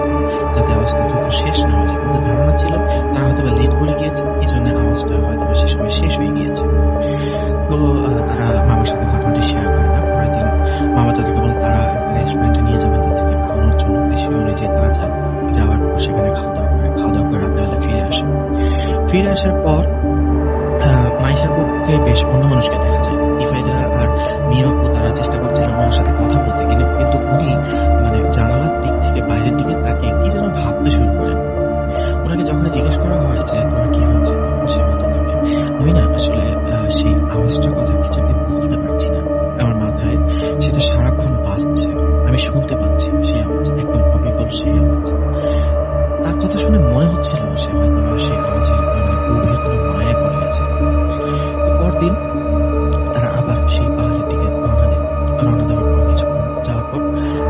যাতে আওয়াজটা দ্রুত শেষ না হয়ে যায়। আমাদের ধারণা ছিল তারা হয়তোবা লেট করে গিয়েছে, এই জন্য আওয়াজটা হয়তোবা সে সময় শেষ হয়ে গিয়েছে। তো তারা মামার সাথে ঘটনাটি শেয়ার করে। পরের দিন মামা তাদেরকে বলেন তারা একটা রেস্টুরেন্টে নিয়ে যাবেন তাদেরকে খাওয়ানোর জন্য। সে অনুযায়ী তারা যায়। যাওয়ার পর সেখানে খাওয়া দাওয়া করে রাত্রেবেলা ফিরে আসে। ফিরে আসার পর মাইশা আপুকে বেশ অন্যমনস্ক দেখা যায়। ইফাইদা আর মিয়া আপু তারা চেষ্টা করছিলেন ওনার সাথে কথা বলতে, কিন্তু উনি মানে জানালার দিক থেকে বাইরের দিকে তাকিয়ে কি যেন ভাবতে শুরু করেন। ওনাকে যখন জিজ্ঞেস করা হয় যে তোমার কি হয়েছে, তখন সে বলতে থাকে আমি না আসলে সেই আওয়াজটার কথা কিছুতে বলতে পারছি না। আমার মাথায় সেটা সারাক্ষণ বাজছে, আমি শুনতে পাচ্ছি সেই আওয়াজ, একদম অবিকল সেই আওয়াজ। তার কথা শুনে মনে হচ্ছিল সে হয়তো সেই আওয়াজের মানে গভীর কোনো মায়ায় পড়ে গেছে। তো পরদিন তারা আবার সেই পাহাড়ের দিকে রওনা দেওয়ার পর কিছুক্ষণ যাওয়ার পর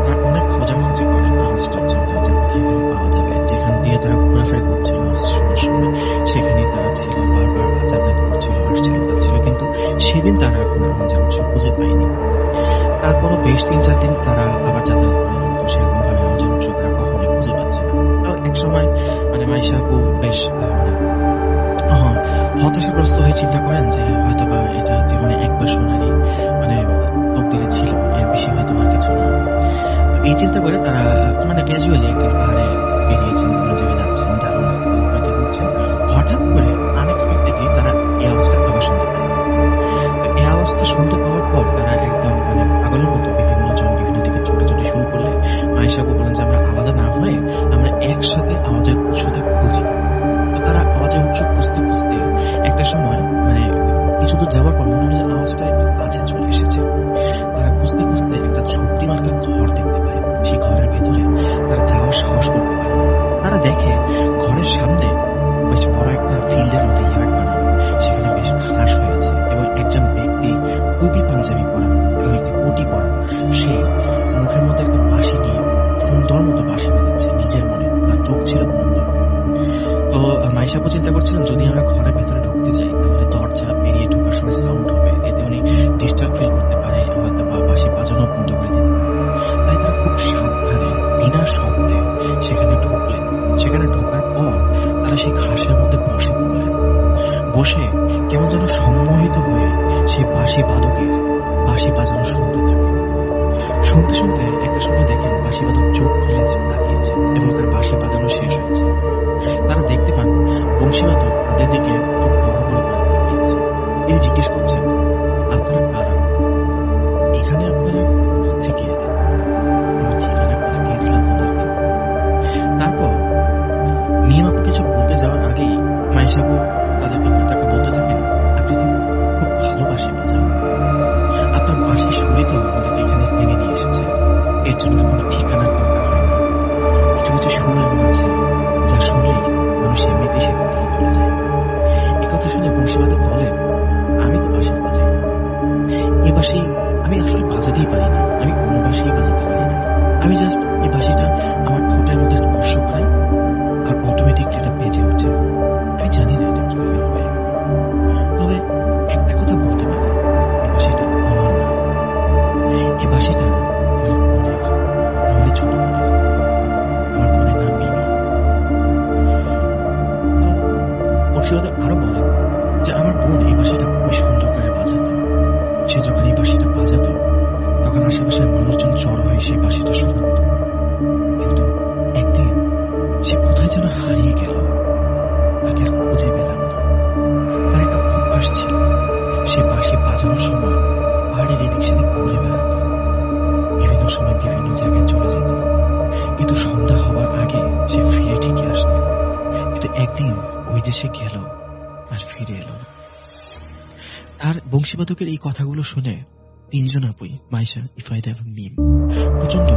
তারা অনেক খোঁজাখুঁজি করে আওয়াজটার জন্য যে কোথায় গেলে পাওয়া যাবে। যেখান দিয়ে তারা ঘোরাফেরা করছিল আওয়াজটা শোনার সময় সেখানেই তারা ছিল, বারবার যাতায়াত করছিল, আসছিল যাচ্ছিল, কিন্তু সেদিন তারা কোনো আওয়াজের উৎস খুঁজে পায়নি। তারপরও বেশ ৩-৪ দিন তারা আবার যাতায়াত করে, কিন্তু সেরকম ভাবে আওয়াজের উৎস তারা কখনোই খুঁজে পাচ্ছে না। তো এক সময় মানে মাইশা আপু বেশ হতাশাগ্রস্ত হয়ে চিন্তা করেন যে হয়তোবা এটা জীবনে একবার শোনারই মানে তকদিরে ছিল, এর বেশি হয়তো আর কিছু না। তো এই চিন্তা করে তারা মানে ক্যাজুয়ালি একদিন পাহাড়ে বেরিয়েছেন, কোনো জায়গায় যাচ্ছেন, দারুণ রাস্তা দিয়ে ঘুরছেন। হঠাৎ করে আনএক্সপেক্টেডলি তারা এই আওয়াজটা আবার শুনতে পায়। তো এই আওয়াজটা শুনতে পাওয়ার পর তারা একদম মানে পাগলের মতো বিভিন্ন দিকে ছোটাছুটি শুরু করলে মাইশা আপু বলেন যে আমরা আলাদা না হয়ে আমরা একসাথে আওয়াজের উৎসটা খুঁজি। তো তারা আওয়াজের উৎস খুঁজতে খুঁজতে একটা সময় মানে কিছু দূর যাওয়ার পর মনে হলো যে আওয়াজটা একটু কাছে চলে এসেছে। তারা খুঁজতে খুঁজতে একটা ঝুপড়ি মার্কা ঘর দেখতে পায়। সেই ঘরের ভেতরে তারা যাওয়ার সাহস করতে পারে। তারা দেখে ঘরের সামনে বেশ বড় একটা ফিল্ডের মতো ইয়ার্ড বানানো, সেখানে বেশ ঘাস হয়েছে এবং একজন ব্যক্তি টুপি পাঞ্জাবি পরা এবং একটি কোটি পরা, সে মুখের মধ্যে একটা বাঁশি নিয়ে সুন্দর মতো বাঁশি বাজাচ্ছে নিজের মনে, আর চোখ ছিল বন্ধ। তো মাইশা আপু চিন্তা করছিলেন যদি আমরা ঘরের ভেতরে ঢুকতে যাই তাহলে দরজা পেরিয়ে ঢোকার সময় সাউন্ড হবে, এতে উনি ডিস্টার্ব ফিল করতে পারে, হয়তো বা বাঁশি বাজানো বন্ধ করে দিতে পারে। তাই তারা খুব সাবধানে বিনা শব্দে সেখানে ঢুকলেন। সেখানে ঢোকার পর তারা সেই ঘাসের মধ্যে বসে পড়লেন। বসে কেমন যেন সম্মোহিত হয়ে সেই বাঁশি বাদকের বাঁশি বাজানো শুনতে থাকে। শুনতে শুনতে একটা সময় দেখেন বাঁশি বাদক চোখ খুলে তাকিয়েছে এবং তার বাঁশি বাজানো শেষ হয়েছে। তারা দেখতে পান বংশীবাদক তাদের দিকে চোখ বড় বড় করে তাকিয়েছে। তিনি জিজ্ঞেস করছেন আপনারা কারা, এখানে আপনারা কোত্থেকে এলেন, আমি ঠিকানার কথা দিয়ে দিলাম তাদেরকে। তারপর মিয়া আপু কিছু বলতে যাওয়ার আগেই মাইশা আপু তাকে বলতে থাকেন আপনি তো খুব ভালো বাঁশি বাজান, আপনার বাঁশি শুনে তো আমাদেরকে এখানে টেনে নিয়ে এসেছে, এর জন্য তো কোনো ঠিকানার দরকার হয় না। কিছু কিছু সুর এমন আছে যা শুনলেই মানুষ এমনিতেই সেখান থেকে চলে যায়। এই কথা শুনে বংশীবাদক বলেন আমি তো বাঁশি বাজাই না, এই বাঁশি আমি আসলে বাজাতেই পারি না, আমি কোনো বাঁশিই বাজাতে পারি না, আমি জাস্ট এই বাঁশিটা আমার ঠোঁটের মধ্যে স্পর্শ করাই আর অটোমেটিক এটা বেজে ওঠে, আমি জানি না এটা কিভাবে হবে। তবে একটা কথা বলতে পারি, এই বাঁশিটা আমার না, এই বাঁশিটা আমার বোনের, আমারই ছোট বোনের, আমার বোনের নাম মিমি। তো বংশীবাদক আরো বলেন যে আমার বোন এই বাঁশিটা খুবই সুন্দর করে বাজাতো। সে যখন এই বাঁশিটা বাজাতো তখন আশেপাশের মানুষজন জড়ো হয়ে সেই বাঁশিটা শোনা হতো। কিন্তু একদিন সে কোথায় যেন হারিয়ে গেল, তাকে আর খুঁজে পেলাম না। তার একটা অভ্যাস ছিল, সে বাঁশি বাজানোর সময় পাহাড়ের এদিক সেদিক ঘুরে বংশীবাদকের এই কথাগুলো শুনে তিনজন আপুই, মাইশা, ইফাইদা এবং মিম, প্রচন্ড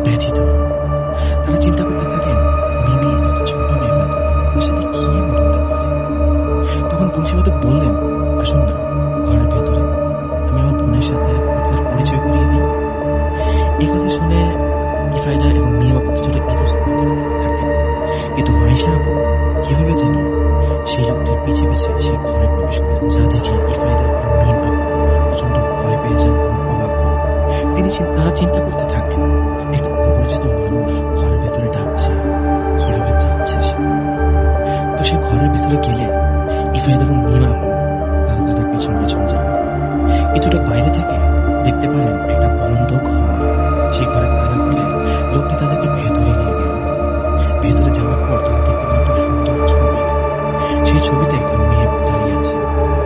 ব্যথিত। তারা চিন্তা করতে থাকেন, মিমি একটা ছোট মেয়ে হয়তো, তার সাথে কি এমন হতে পারে। তখন বংশীবাদক বললেন, আসুন না ঘরের ভেতরে, আমি আমার বোনের সাথে আপনার পরিচয় করিয়ে দিই। এই কথা শুনে ইফাইদা এবং মিম আপু কিছুটা ইতস্তত থাকেন, কিন্তু মাইশা আপু কিভাবে যেন সেই লোকটির পিছে পিছে সেই ঘরে প্রবেশ করেন, যা দেখে ইফাইদা এবং মিম আপু প্রচন্ড ভয় পেয়ে যান এবং অবাক হন। তারা চিন্তা করতে থাকেন, একটা অপরিচিত মানুষ ঘরের ভেতরে ডাকছে, কিভাবে যাচ্ছে সে। তো সে ঘরের ভেতরে গেলে ইফাইদা এবং মিম আপু তারা তাদের পেছন পেছন যান। কিছুটা বাইরে থেকে দেখতে পারেন একটা বন্ধ ঘর। সেই ঘরের তালা খুলে লোকটি তাদেরকে ভেতরে নিয়ে গেল। ভেতরে যাওয়ার পর তারা দেখতে পেল একটা সুন্দর ছবি। সেই ছবিতে একটা মেয়ে দাঁড়িয়ে আছে,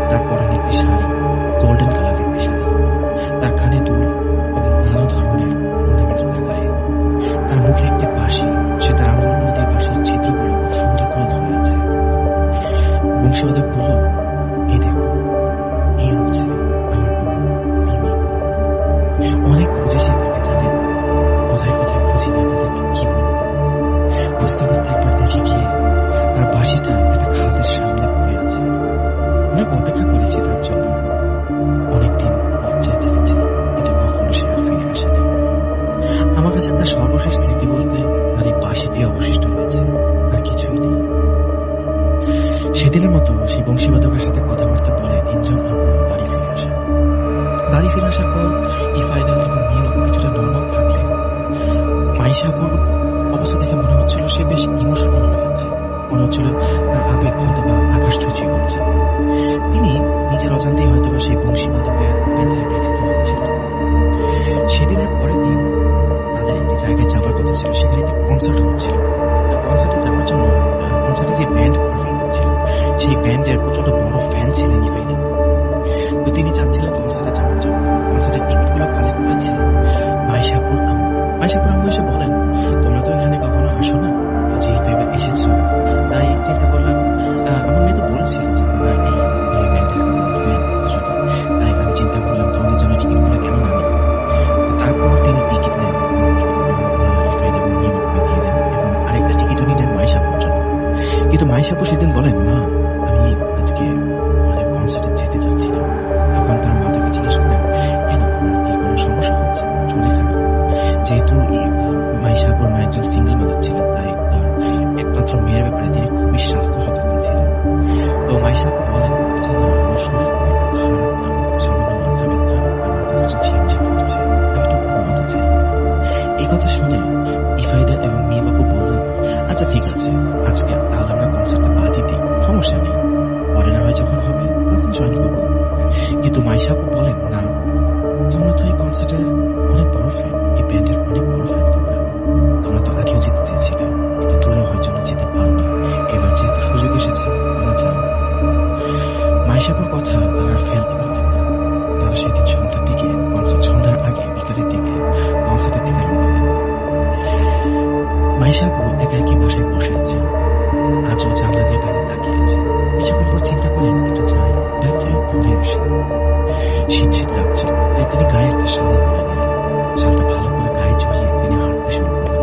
তার পরনে একটি শাড়ি, গোল্ডেন কালারের একটি শাড়ি, তার কানে দুল এবং নানা ধরনের অর্নামেন্টস তার গায়ে। তার মুখে একটি বাঁশি, সে তার আঙুলগুলো দিয়ে বাঁশির ছিদ্রগুলো খুব সুন্দর করে ধরে আছে। বংশীবাদক বলল, এই দেখো, এই হচ্ছে আমার বোন মিমি। অনেক খুঁজেছি তাকে, জানেন, কোথায় কোথায় খুঁজি, আপনাদেরকে কি বলবো। খুঁজতে খুঁজতে একবার দেখে গিয়ে তার বাঁশিটা একটা খাদের সামনে পড়ে আছে। অনেক অপেক্ষা করেছি তার জন্য, অনেকদিন পর চেয়ে দেখেছি, কিন্তু কখনো সে আর ফিরে আসেনি। আমার কাছে তার সর্বশেষ স্মৃতি বলতে তার এই বাঁশিটাই অবশিষ্ট রয়েছে, আর কিছুই নেই। সেদিনের মতো সেই বংশীবাদকের সাথে কথাবার্তা বলে তিনজন আপু বাড়ি ফিরে আসে। বাড়ি ফিরে আসার পর ইফাইদা এবং মিম আপু কিছুটা নর্মাল থাকলে মাইশা আপুর অবস্থা দেখে মনে হচ্ছিল সে বেশ ইমোশনাল হয়ে আছে। মনে হচ্ছিল তার আবেগ হয়তো বা আকাশ ছুঁই করছে। তিনি নিজের অজান্তেই হয়তো বা সেই বংশীবাদকের ব্যথায় ব্যথিত হচ্ছিলেন। সেদিনের পরের দিন তাদের একটি জায়গায় যাওয়ার কথা ছিল, সেখানে একটি কনসার্ট হচ্ছিল। কনসার্টে যাওয়ার জন্য কনসার্টে যে ব্যান্ড পারফর্ম করছিল, সেই ব্যান্ডের প্রচন্ড বড় ফ্যান ছিলেন ইফাইদা। তো তিনি চাচ্ছিলেন কনসার্টে যাওয়ার জন্য। কনসার্টের টিকিটগুলো কালেক্ট করেছিলেন মাইশাপুর আম্মু। মাইশাপুর আম্মু এসে বলেন, তোমরা তো এখানে কখনো আসো না, যেহেতু এবার এসেছো, তাই চিন্তা করলাম, আমার মেয়ে তো বলছিল যে তোমরা এই ব্যান্ডের ফ্যান, তাই আমি চিন্তা করলাম তোমাদের জন্য টিকিটগুলো কেন না নিই। তো তারপর তিনি টিকিট নেন, ইফাইদা এবং মিম আপুকে দিয়ে দেন এবং আরেকটা টিকিটও নিলেন মাইশাপুর জন্য। কিন্তু মাইশাপু সেদিন বলেন, মা, আমি আজকে আমাদের কনসার্টে যেতে চাচ্ছি না। তখন তার মা তাকে জিজ্ঞেস করেন, কেন, কি কোনো সমস্যা হচ্ছে, চলে যাবে। যেহেতু মাইশাপুর মা একজন সিঙ্গেল মাদার ছিলেন, তাই তার একমাত্র মেয়ের ব্যাপারে তিনি খুবই স্বাস্থ্য সচেতন ছিলেন। তো মাইশাপু বলেন, আচ্ছা না, আমার শরীর খুব একটা খারাপ না, সামান্য মাথা ব্যথা, আমার মাথা ঝিমঝিম করছে, আমি একটু ঘুমাতে চাই। এই কথা শুনে ইফাইদা এবং মিম আপু বললেন, আচ্ছা ঠিক আছে, আজকে তাহলে আমরা কনসার্টটা বাদই দিই, সমস্যা নেই, পরে না হয় যখন হবে তখন জয়েন করবো। কিন্তু মাইশা আপু বলেন, না, তোমরা তো এই কনসার্টের অনেক বড় ফ্যান, এই ব্যান্ডের অনেক বড় ফ্যান, তোমরা তো আগেও যেতে চেয়েছিলে, কিন্তু দূরে হওয়ার জন্য যেতে পারোনি। এবার যেহেতু সুযোগ এসেছে, তোমরা যাও। মাইশাপুর কথা তারা আর ফেলতে পারলেন না। তারা সেদিন সন্ধ্যার দিকে, সন্ধ্যার আগে বিকালের দিকে কনসার্টের দিকে রওনা দেন। মাইশাপু একা একই বাসায় বসে আছে, আজও জানলা দিয়ে বাইরে তাকিয়ে আছে। কিছুক্ষণ পর চিন্তা করেন, একটু যাই, বাইরে থেকে ঘুরে আসি। শীত শীত লাগছিল, তাই তিনি গায়ে একটা শাল পরে নিলেন। শালটা ভালো করে গায়ে জড়িয়ে তিনি হাঁটতে শুরু করলেন।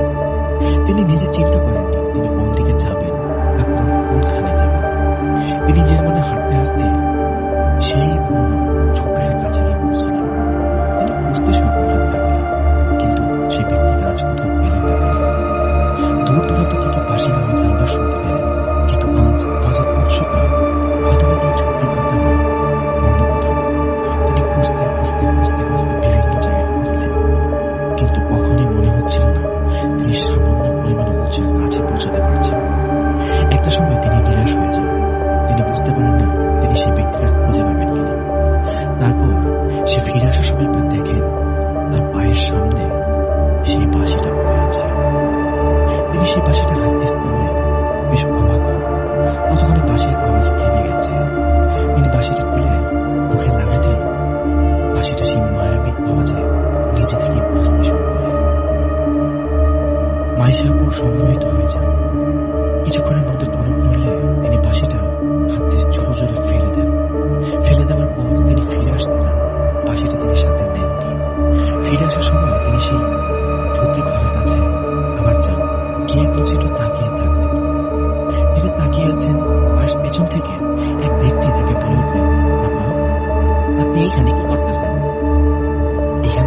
তিনি নিজে চিন্তা করেননি তিনি কোন দিকে যাবেন বা কোনখানে যাবেন। তিনি যে মনে হাঁটতে হাঁটতে সেই ঝোপের কাছে গিয়ে পৌঁছলেন। তিনি খুঁজতে শুরু করলেন তাকে, কিন্তু সেই ব্যক্তিকে আজ কোথাও পেলেন না। তিনি দূর দূরান্ত থেকে বাঁশির আওয়াজ আবার শুনতে পেলেন, কিন্তু আওয়াজের উৎসটা হয়তো এই ঝোপের ঘরটা নয়, অন্য কোথাও। তিনি খুঁজতে খুঁজতে খুঁজতে খুঁজতে বিভিন্ন জায়গায় খুঁজলেন, কিন্তু কখনই মনে হচ্ছিল না তিনি সামান্য পরিমাণে উঁচুর কাছে পৌঁছাতে পারছেন। একটা সময় তিনি নিরাশ হয়ে যান। তিনি বুঝতে পারেন না তিনি সেই ব্যক্তিকে খুঁজে পাবেন কিনা। তারপর সে ফিরে আসার সময় একবার দেখেন তার পায়ের সামনে সেই বাঁশিটা পড়ে আছে। তিনি সেই বাঁশিটা হাত দিয়ে তুলে বেশ অবাক হন। ততক্ষণে বাঁশির আওয়াজ থেমে গেছে। তিনি বাঁশিটা খুলে মুখে লাগাতে বাঁশিটা সেই মায়াবী আওয়াজে নিজে থেকে বাঁচতে শুরু করে। মাইশাপুর সম্মোহিত হয়ে যান। কিছুক্ষণের মধ্যে পরক্ষণে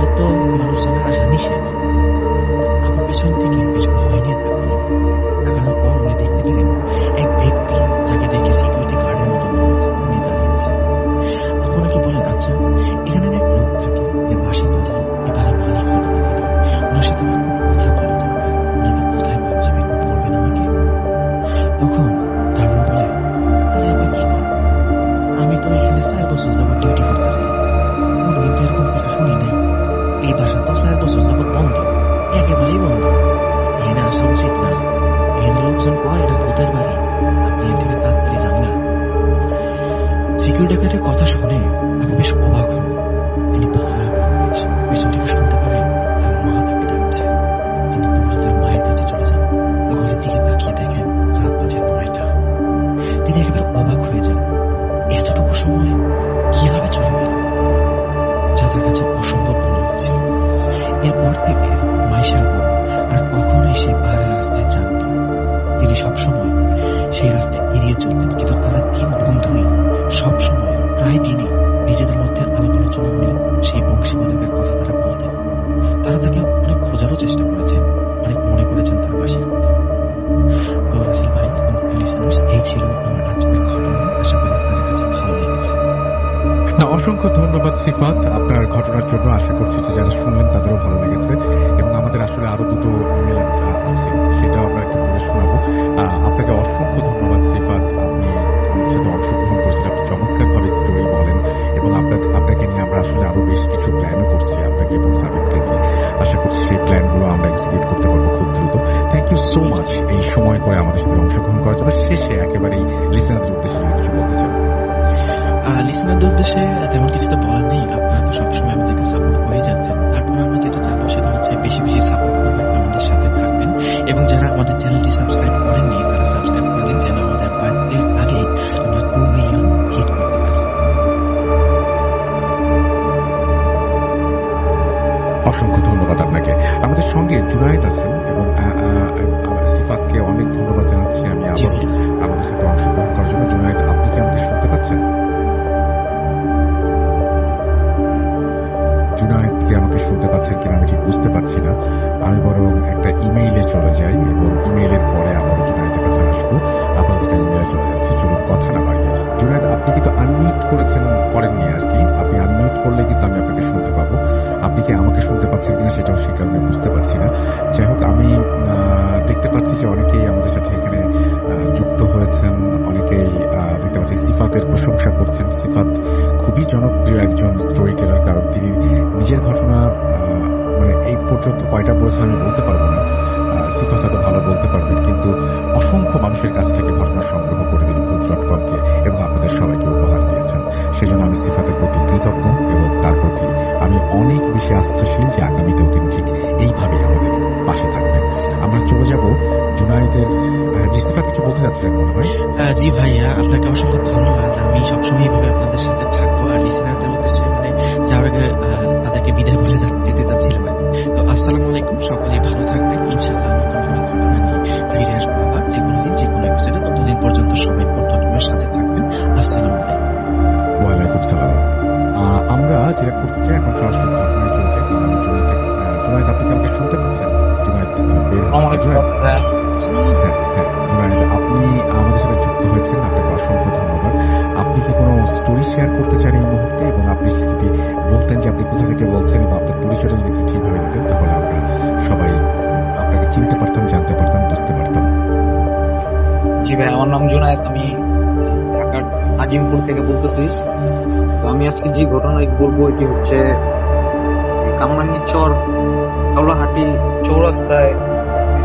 এখানে তো মানুষজনের আসা নিষেধ। আপু পেছন থেকে বেশ ভয় নিয়ে তাকানোর পর উনি দেখতে পেলেন এক ব্যক্তি যাকে দেখে সিকিউরিটি গার্ডের মতো মনে হচ্ছে উনি দাঁড়িয়েছে। আপু নাকি বলেন, আচ্ছা এখানে এক লোক থাকে যে বাঁশি বাজায়, এ বাড়ির মালিক হয়তো বা তিনি। ওনার সাথে আমার কথা বলা দরকার, ওনাকে কোথায় পাওয়া যাবে একটু বলবেন আমাকে। তখন দারুণ বলে, আরে আবার কি করে, আমি তো এখানে 4 বছর যাবত ডিউটি করতেছি, কোনদিন তো এরকম কিছু শুনি নাই। এই বাসা তো 4 বছর যাবত বন্ধ, একেবারেই বন্ধ। এখানে আসা উচিত না। এখানে লোকজন কয় এটা ভূতের বাড়ি, আপনি এর থেকে তাড়াতাড়ি যান না। সিকিউরিটি গার্ডের কথা শুনে আমি বেশ অবাক হল। তিনি ভয় পেছন থেকে শুনতে পারেন তার মা তাকে ডাকছে। তিনি দৌড়ে তার মায়ের কাছে চলে যান। ঘরের দিকে তাকিয়ে দেখেন রাত বাজে 9টা। তিনি একেবারে অবাক হয়ে যান, এতটুকু সময় কিভাবে চলে গেল, যা তার কাছে অসম্ভব মনে হচ্ছিল। এরপর থেকে মাইশা আপু আর কখনোই সেই পাহাড়ের রাস্তায় যান না। তিনি সবসময় সেই রাস্তায় এড়িয়ে চলতেন, কিন্তু তারা 3 বন্ধুই সবসময় প্রায় দিনই নিজেদের মধ্যে আলাপ আলোচনা হলে সেই বংশীবাদকের কথা তারা বলতেন। তারা তাকে অনেক খোঁজারও চেষ্টা করেছেন, অনেক মনে করেছেন তার বাসির কথা। তো রাসেল ভাই এবং লিসেনার্স, এই ছিল আমার আজকের ঘটনা। আশা করি আপনাদের কাছে ভালো লেগেছে। না, অসংখ্য ধন্যবাদ সিফাত আপনার ঘটনার জন্য। আশা করছি যে যারা শুনলেন তাদেরও ভালো লেগেছে, এবং আমাদের আসলে আরো দুটো ইমেল আছে, সেটাও আমরা একটু পড়ে শোনাবো। আপনাকে অসংখ্য ধন্যবাদ সিফাত, আপনি আমার সাথে অংশগ্রহণ করেছেন, আপনি চমৎকারভাবে স্টোরি বলেন, এবং আপনাকে নিয়ে আমরা আসলে আরো বেশ কিছু প্ল্যানও করছি, আপনাকে এবং সাবিককে নিয়ে। আশা করছি সেই প্ল্যানগুলো আমরা এক্সিকিউট করতে পারবো খুব দ্রুত। থ্যাংক ইউ সো মাচ এই সময় করে আমাদের সাথে অংশগ্রহণ করার জন্য। শেষে একেবারেই লিসেনারদের উদ্দেশ্যে কিছু বলতে চান? লিসেনারদের উদ্দেশ্যে তেমন কিছু তো বলার নেই। আপনারা তো সবসময় আমাদেরকে সাপোর্ট করে যাচ্ছেন। তারপর আমরা যেটা চাবো সেটা হচ্ছে বেশি বেশি সাপোর্ট করবেন, আমাদের সাথে থাকবেন, এবং যারা আমাদের চ্যানেলটি সাবস্ক্রাইব করেননি তারা সাবস্ক্রাইব করেন, যেন আমাদের বার্থডের আগে আমরা 2 মিলিয়ন হিট করতে পারি। অসংখ্য ধন্যবাদ আপনাকে। আমাদের সঙ্গে জুনায়েদ আছেন, এবং সিফাতকে অনেক ধন্যবাদ জানাচ্ছি আমি জি আবার ভাইয়া। আমাদের সাথে অংশগ্রহণ করার জন্য। জুনায়েদ, আপনি কি আমাকে শুনতে পাচ্ছেন? জুনায়েদকে আমাকে শুনতে পাচ্ছেন কিনা আমি ঠিক বুঝতে পারছি না। আমি বরং একটা ইমেইলে চলে যাই, এবং ইমেইলের পরে আবার জুনায়েদের কাছে আসবো। আপাতত ইমেইলে চলে যাচ্ছি, চলুন কথা না বাড়িয়ে। জুনায়েদ, আপনি কিন্তু আনমিউট করেননি আর কি। আপনি আনমিউট করলে কিন্তু আমি আপনাকে শুনতে পাবো। আপনি কি আমাকে শুনতে পাচ্ছেন কিনা সেটাও সেই কারণে বুঝতে পারছি না। যাই হোক, আমি দেখতে পাচ্ছি যে অনেকেই আমাদের সাথে এখানে যুক্ত হয়েছেন, অনেকেই দেখতে পাচ্ছি সিফাতের প্রশংসা করছেন। সিফাত খুবই জনপ্রিয় একজন স্টোরি টেলার, কারণ তিনি নিজের ঘটনা মানে এই পর্যন্ত কয়টা বলেছেন আমি বলতে পারবো না। সিফাত হয়তো ভালো বলতে পারবেন, কিন্তু অসংখ্য মানুষের কাছ থেকে ঘটনা সংগ্রহ করে তিনি ভূত.com-কে এবং আপনাদের সবাইকে উপহার দিয়েছেন। সেজন্য আমি সিফাতের প্রতি কৃতজ্ঞ, এবং তার প্রতি আমি অনেক বেশি আস্থাশীল যে আগামীতেও তিনি ঠিক এইভাবেই আমাদের পাশে থাকবেন। আমরা চলে যাব জুনায়েদের। জি সিফাত, কিছু বলতে যাচ্ছিলেন মনে হয়? জি ভাইয়া, আপনাকে অসংখ্য ধন্যবাদ। আমি সবসময় এইভাবে আপনাদের সাথে থাকবো। আর লিসেনারদের উদ্দেশ্যে যাওয়ার আগে তাদেরকে বিদায় বলে যেতে চাচ্ছিলাম। তো আসসালামু আলাইকুম, সকলেই ভালো থাকবেন। ইনশাআল্লাহ নতুন কোনো ঘটনা নিয়ে ফিরে আসবো আবার যে কোনো দিন যে কোনো এপিসোডে। ততদিন পর্যন্ত সবাই ভূত.com-এর সাথে থাকবেন। আসসালামু আলাইকুম। ওয়ালাইকুম সালাম। আমরা যেটা করতে চাই এখন সরাসরি ঘটনায় চলে যাই। কারণ জুনায়েদ, আপনি কি আমাকে শুনতে পাচ্ছেন? জুনায়েদ, হ্যাঁ, জুনায়েদ, আপনি আমাদের সাথে যুক্ত হয়েছেন, আপনাকে অসংখ্য ধন্যবাদ। আপনি কি কোনো স্টোরি শেয়ার করতে চান এই মুহূর্তে? এবং আপনি যদি বলতেন যে আপনি কোথা থেকে বলছেন এবং আপনার পরিচয়টা যদি ঠিকভাবে দিতেন, তাহলে আমরা সবাই আপনাকে চিনতে পারতাম, জানতে পারতাম, বুঝতে পারতাম। জি ভাই, আমার নাম জুনায়েদ, আমি ঢাকার আজিমপুর থেকে বলতেছি। তো আমি আজকে যে ঘটনা বলবো এটি হচ্ছে কামরাঙ্গীরচর কাউলাহাটি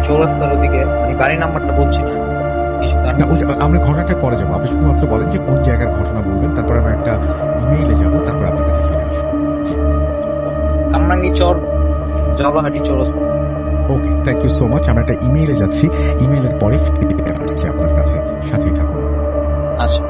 চৌরাস্তার ওদিকে, মানে গাড়ি নাম্বারটা বলছি না। আমরা ঘটনাটা পরে যাবো, আপনি শুধুমাত্র বলেন যে কোন জায়গার ঘটনা বলবেন, তারপর আমরা একটা ইমেইলে যাবো, তারপর আপনার কাছে ফিরে আসবো। কামরাঙ্গীরচর কাউলাহাটি চৌরাস্তা। ওকে, থ্যাংক ইউ সো মাচ। আমরা একটা ইমেইলে যাচ্ছি, ইমেইলের পরে ফিরে আসছি আপনার কাছে, সাথেই থাকুন। আচ্ছা।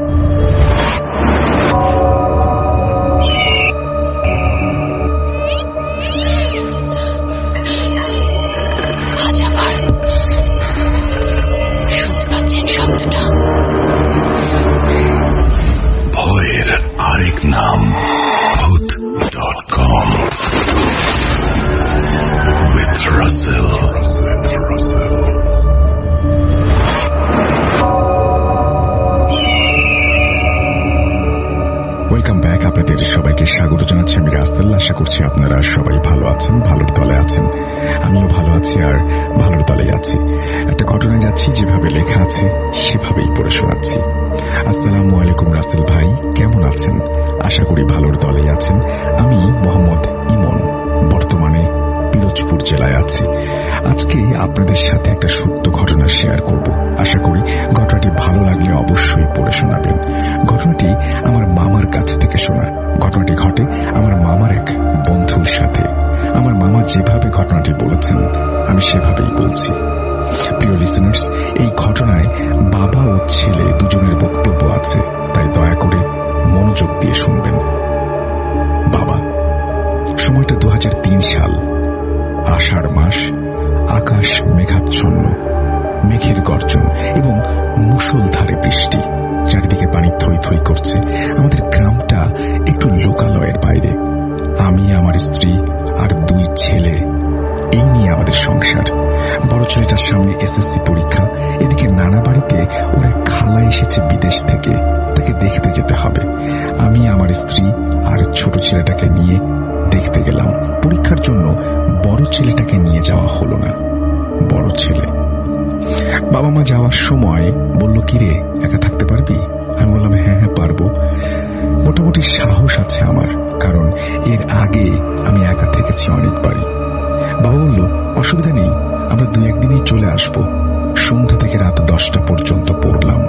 ভয়ের আরেক নাম ভূত.com। আপনারা সবাই ভালো আছেন, ভালোর তলে আছেন। আমিও ভালো আছি আর ভালোর তলেই আছি। একটা ঘটনায় যাচ্ছি, যেভাবে লেখা আছে সেভাবেই পড়ে শোনাচ্ছি। আসসালামু আলাইকুম রাসেল ভাই, কেমন আছেন? আশা করি ভালোর তলেই আছেন। আমি মোহাম্মদ ইমন, বর্তমানে পিরোজপুর জেলায় আছি। আজকে আপনাদের সাথে একটা সত্য ঘটনা শেয়ার করব। আশা করি ঘটনাটি ভালো লাগলে অবশ্যই পড়ে শোনাবেন। ঘটনাটি আমার মামার কাছ থেকে শোনা। ঘটনাটি ঘটে আমার মামার এক বন্ধুর সাথে। আমার মামা যেভাবে ঘটনাটি বলেছেন আমি সেভাবেই বলছি। প্রিয় লিসেনার্স, এই ঘটনায় বাবা ও ছেলে দুজনের বক্তব্য আছে, তাই দয়া করে মনোযোগ দিয়ে শুনবেন। বাবা, সময়টা 2003 সাল, আষাঢ় মাস, আকাশ মেঘাচ্ছন্ন, মেঘের গর্জন এবং মুষলধারে বৃষ্টি, চারিদিকে পানি থই থই করছে। আমাদের গ্রামটা একটু লোকালয়ের বাইরে। আমি, আমার স্ত্রী আর 2 ছেলে, এই নিয়ে আমাদের সংসার। বড় ছেলেটার সামনে এসএসসি পরীক্ষা, এদিকে নানা বাড়িতে ওরা খালা এসেছে বিদেশ থেকে, তাকে দেখতে যেতে হবে। আমি, আমার স্ত্রী আর ছোট ছেলেটাকে নিয়ে দেখতে গেলাম। পরীক্ষার জন্য বড় ছেলেটাকে নিয়ে যাওয়া হলো না। বড় ছেলে, বাবা মা যাওয়ার সময় বলল, কিরে একা থাকতে পারবি? আমি বললাম, হ্যাঁ পারবো, মোটামুটি সাহস আছে আমার, কারণ এর আগে আমি একা থেকেছি অনেকবারই। বাবা বলল, অসুবিধা নেই, আমরা 2-1 দিনেই চলে আসবো। সন্ধ্যা থেকে রাত 10টা পর্যন্ত পড়লাম,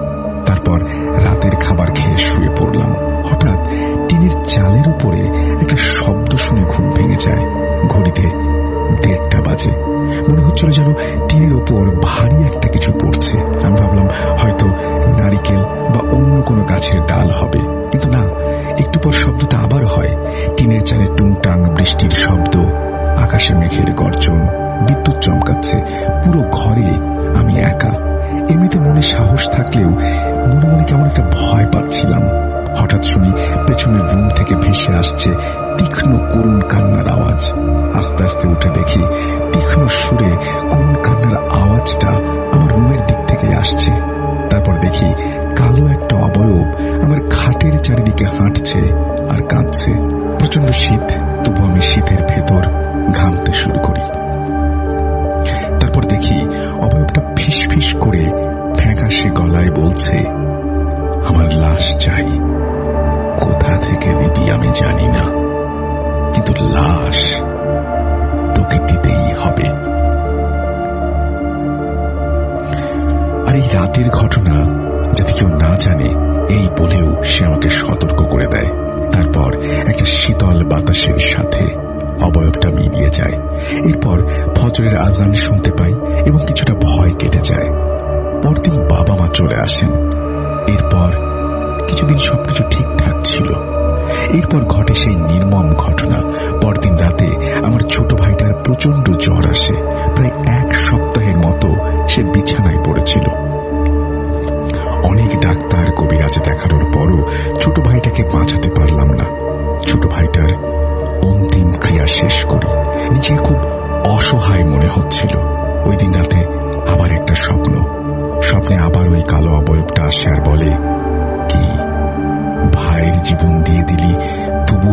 তারপর রাতের খাবার খেয়ে শুয়ে পড়লাম। হঠাৎ টিনের চালের উপরে একটা শব্দ শুনে ঘুম ভেঙে যায়। ঘড়িতে 1:30 বাজে। মনে হচ্ছিল যেন টিনের ওপর ভারী একটা কিছু পড়ছে। আমি ভাবলাম হয়তো নারিকেল বা অন্য কোনো গাছের ডাল হবে, কিন্তু না। একটু পর শব্দটা আবার হয়। টিনের চালে টুংটাং বৃষ্টির শব্দ, আকাশে মেঘের গর্জন, বিদ্যুৎ চমকাচ্ছে। পুরো ঘরে আমি একা। এমনিতে মনে সাহস থাকলেও মনে মনে কেমন একটা ভয় পাচ্ছিলাম। হঠাৎ শুনি পেছনের রুম থেকে ভেসে আসছে তীক্ষ্ণ করুণ কান্নার আওয়াজ। আস্তে আস্তে উঠে দেখি তীক্ষ্ণ সুরে করুণ কান্নার আওয়াজটা আমার রুমের দিক থেকে আসছে। তারপর দেখি কালো একটা অবয়ব আমার খাটের চারিদিকে হাঁটছে আর কাঁদছে। প্রচন্ড শীত, তবু আমি শীতের ভেতর ঘামতে শুরু করি। তারপর দেখি অবয়বটা ফিস ফিস করে ফ্যাকাশে গলায় বলছে, আমার লাশ চাই। কোথা থেকে দিবি আমি জানি না, কিন্তু লাশ তোকে দিতেই হবে। আর এই রাতের ঘটনা যাতে কেউ না জানে, এই বলেও সে আমাকে সতর্ক করে দেয়। তারপর একটা শীতল বাতাসের সাথে অবয়বটা মিলিয়ে যায়। এরপর ফজরের আজান শুনতে পাই এবং কিছুটা ভয় কেটে যায়। পরদিন বাবা মা চলে আসেন। এরপর কিছুদিন সবকিছু ঠিকঠাক ছিল। এরপর ঘটে সেই নির্মম ঘটনা। পরদিন রাতে আমার ছোট ভাইটার প্রচন্ড জ্বর আসে। প্রায় 1 সপ্তাহের মতো সে বিছানায় পড়েছিল। অনেক ডাক্তার কবিরাজ দেখানোর পরও ছোট ভাইটাকে বাঁচাতে পারলাম না। ছোট ভাইটার অন্তিম ক্রিয়া শেষ করি। নিজেকে খুব অসহায় মনে হচ্ছিল। ওই দিন রাতে আবার একটা স্বপ্নে আবার ওই কালো অবয়বটা আসে আর বলে, কি ভাইয়ের জীবন দিয়ে দিলি, তবু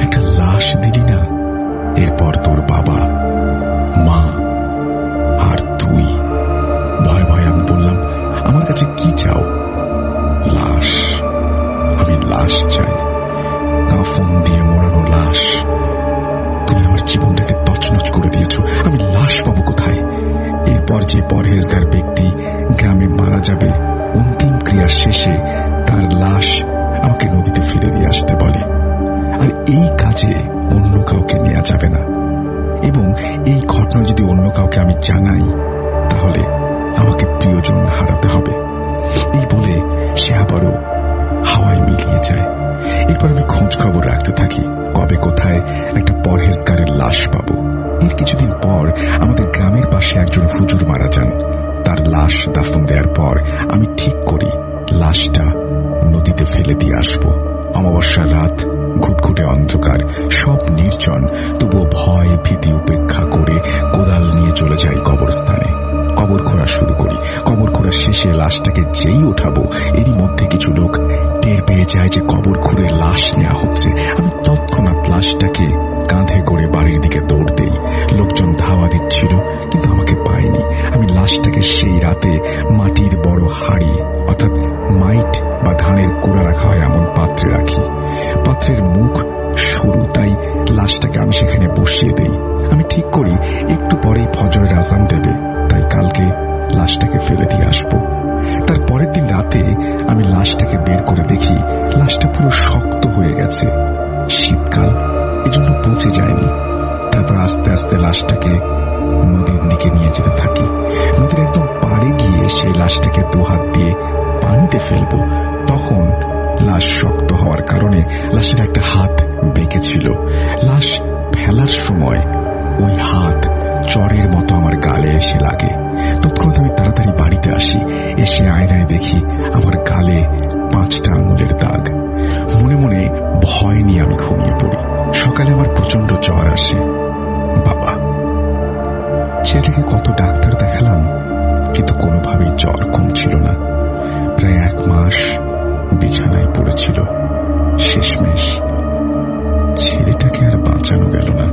একটা লাশ দিলি না। এরপর তোর বাবা, মা আর তুই। ভয় ভয় আমি বললাম, আমার কাছে কি চাও? লাশ। আমি লাশ চাই, কাফন দিয়ে মোড়ানো লাশ। তুমি আমার জীবনটাকে তছনছ করে দিয়েছ, আমি লাশ পাবো কোথায়? এরপর যে পরহেজগার ব্যক্তি গ্রামে মারা যাবে, অন্তিম ক্রিয়ার শেষে তার লাশ আমাকে নদীতে ফিরে দিয়ে আসতে বলে। আর এই কাজে অন্য কাউকে নেওয়া যাবে না, এবং এই ঘটনা যদি অন্য কাউকে আমি জানাই তাহলে আমাকে প্রিয়জন হারাতে হবে। এই বলে সে আবারও হাওয়ায় মিলিয়ে যায়। এরপর আমি খোঁজ খবর রাখতে থাকি, কবে কোথায় একটা পরহেজগারের লাশ পাবো। এর কিছুদিন পর আমাদের গ্রামের পাশে একজন হুজুর মারা যান। তার লাশ দাফন দেওয়ার পর আমি ঠিক করি লাশটা নদীতে ফেলে দিয়ে আসবো। অমাবস্যার রাত, ঘুটঘুটে অন্ধকার, সব নির্জন, তবুও ভয় ভীতি উপেক্ষা করে কোদাল নিয়ে চলে যাই কবরস্থানে। কবর খোঁড়া শুরু করি। কবর খোঁড়া শেষে লাশটাকে যেই ওঠাবো, এরই মধ্যে কিছু লোক টের পেয়ে যায় যে কবর খুঁড়ে লাশ নেওয়া হচ্ছে। আমি তৎক্ষণাৎ লাশটাকে কাঁধে গুছিয়ে দেই। আমি ঠিক করি একটু পরেই ফজরের আজান দেবে, তাই কালকে লাশটাকে ফেলে দিয়ে আসবো। তার পরের দিন রাতে আমি লাশটাকে বের করে দেখি লাশটা পুরো শক্ত হয়ে গেছে। শীতকাল, এজন্য পচে যায়নি। তারপর আস্তে আস্তে লাশটাকে নদীর দিকে নিয়ে যেতে থাকি। নদীর একদম পাড়ে গিয়ে সেই লাশটাকে দুহাত দিয়ে পানিতে ফেলবো, তখন লাশ শক্ত হওয়ার কারণে লাশের একটা হাত বেঁকে ছিল। লাশ ফেলার সময় ওই হাত চরের মতো আমার গালে এসে লাগে। তৎক্ষণাৎ আমি তাড়াতাড়ি বাড়িতে আসি। এসে আয়নায় দেখি আমার গালে 5টা আঙুলের দাগ। মনে মনে ভয় নিয়ে আমি ঘুমিয়ে পড়ি। সকালে আমার প্রচন্ড জ্বর আসে। বাবা, ছেলেকে কত ডাক্তার দেখালাম, কিন্তু কোনোভাবেই জ্বর কমছিল না। প্রায় 1 মাস বিছানায় পড়েছিল। শেষমেশ ছেলেটাকে আর বাঁচানো গেল না।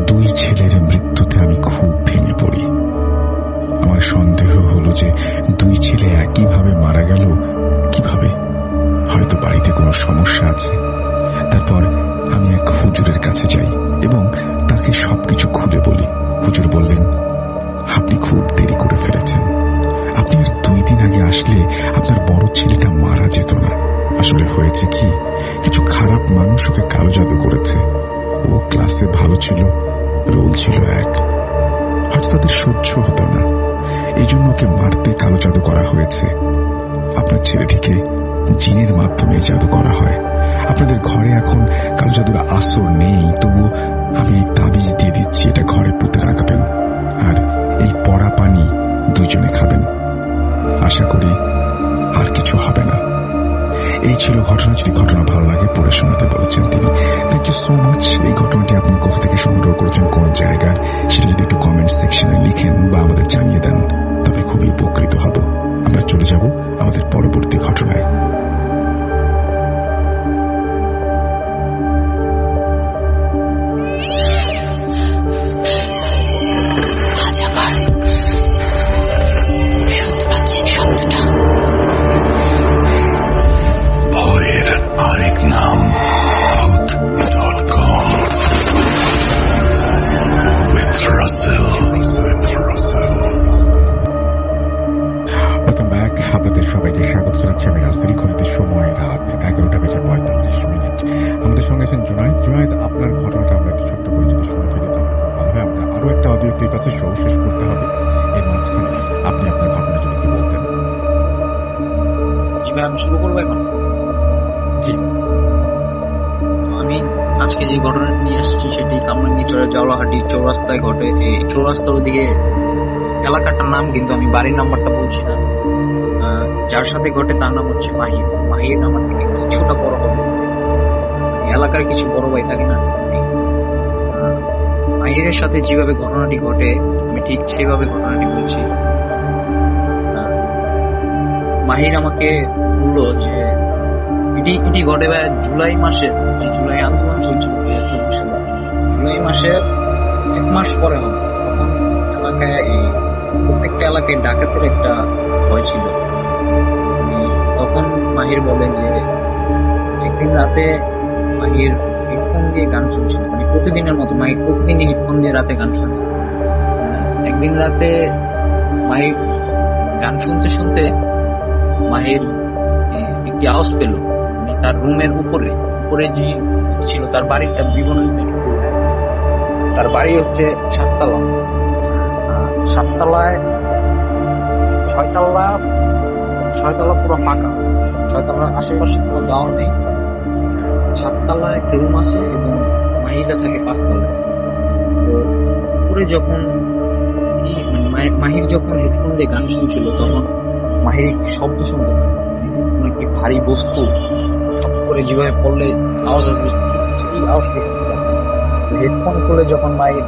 2 ছেলের মৃত্যুতে আমি খুব ভেঙে পড়ি। আমার সন্দেহ হলো যে 2 ছেলে একইভাবে মারা গেল কিভাবে। হয়তো বাড়িতে কোনো সমস্যা আছে। তারপর আমি এক হুজুরের কাছে যাই এবং তাকে সবকিছু খুলে বলি। হুজুর বললেন, আপনি খুব দেরি করে ফেলেছেন। আপনি আর 2 দিন আগে আসলে আপনার বড় ছেলেটা মারা যেত না। আসলে হয়েছে কি, কিছু খারাপ মানুষ ওকে কালো জাদু করেছে। ও ক্লাসে ভালো ছিল, রোল ছিল 1। হয়তো তাদের সহ্য হতো না, এই জন্য ওকে মারতে কালো জাদু করা হয়েছে। আপনার ছেলেটিকে জিনের মাধ্যমে জাদু করা হয়। আপনাদের ঘরে এখন কালো জাদুর আসর নেই, তবু আমি এই তাবিজ দিয়ে দিচ্ছি, এটা ঘরে পুঁতে রাখবেন। আর এই পড়া পানি 2 জনে খাবেন। আশা করি আর কিছু হবে না। এই ছিল ঘটনা। যদি ঘটনা ভালো লাগে পড়ে শোনাতে বলেছেন তিনি। Thank you so much. এই ঘটনাটি আপনি কোথা থেকে সংগ্রহ করেছেন, কোন জায়গার, সেটা যদি একটু কমেন্ট সেকশনে লিখেন বা আমাদের জানিয়ে দেন, তবে খুবই উপকৃত হব। আমরা চলে যাব আমাদের পরবর্তী ঘটনায়। ভয়ের আরেক নাম ভূত.com with Russell. Welcome back. আপনাদের সবাইকে স্বাগত জানাচ্ছি আমি রাসেল। ঘড়িতে সময় রাত 11:45। আমাদের সঙ্গে আছেন জুনায়েদ। জুনায়েদ, আপনার ঘটনাটা আমরা একটু ছোট্ট করে যদি শুনে ফেলি তাহলে ভালো হয়। আমাদের আরো একটা অডিও ক্লিপ আছে, শো শেষ করতে হবে। এর মাঝখানে আপনি আপনার ঘটনা যদি একটু বলতেন। জি ভাই, আমি শুরু করবো এখন। জি। আমি আজকে যে ঘটনাটি নিয়ে এসেছি সেটি কামরাঙ্গীরচরের জাওলাহাটি চৌরাস্তায় ঘটে। এই চৌরাস্তার ওদিকে এলাকাটার নাম, কিন্তু আমি বাড়ির নাম্বারটা বলছি না। যার সাথে ঘটে তার নাম হচ্ছে মাহির। মাহির আমার থেকে কিছুটা বড় হবে। এলাকার কিছু বড় ভাই থাকে না, মাহিরের সাথে যেভাবে ঘটনাটি ঘটে আমি ঠিক সেইভাবে ঘটনাটি বলছি। মাহির আমাকে বললো যে এটি ঘটে ভাই জুলাই মাসে, যে জুলাই আন্দোলন চলছিল 2024 সালে, জুলাই মাসের 1 মাস পরে হবে। তখন এলাকায় প্রত্যেকটা এলাকায় ডাকাতের একটা ভয় ছিল। তখন মাহির বলে যে একদিন রাতে মাহির হেডফোন দিয়ে গান শুনছিল। মানে প্রতিদিনের মতো মাহির প্রতিদিনই হেডফোন দিয়ে রাতে গান শুনত। একদিন রাতে মাহির গান শুনতে শুনতে মাহির একটি আওয়াজ পেল। মানে তার রুমের উপরে যে ছিল তার বাড়িটা বিবরণী, তার বাড়ি হচ্ছে 7 তলা। 7 তলায় 6 তলা পুরো ফাঁকা। 6 তলার আশেপাশে কোনো গাঁও নেই। 7 তলায় একটা রুম আছে এবং মাহিরা থাকে 5 তলায়। তো উপরে যখন মাহির যখন হেডফোন দিয়ে গান শুনছিল তখন মাহির একটি শব্দ শুনতে পায়। একটি ভারী বস্তু সব করে যেভাবে পড়লে আওয়াজ আসবে সেই আওয়াজটি শুনতে পায়। হেডফোন খুলে যখন মাহির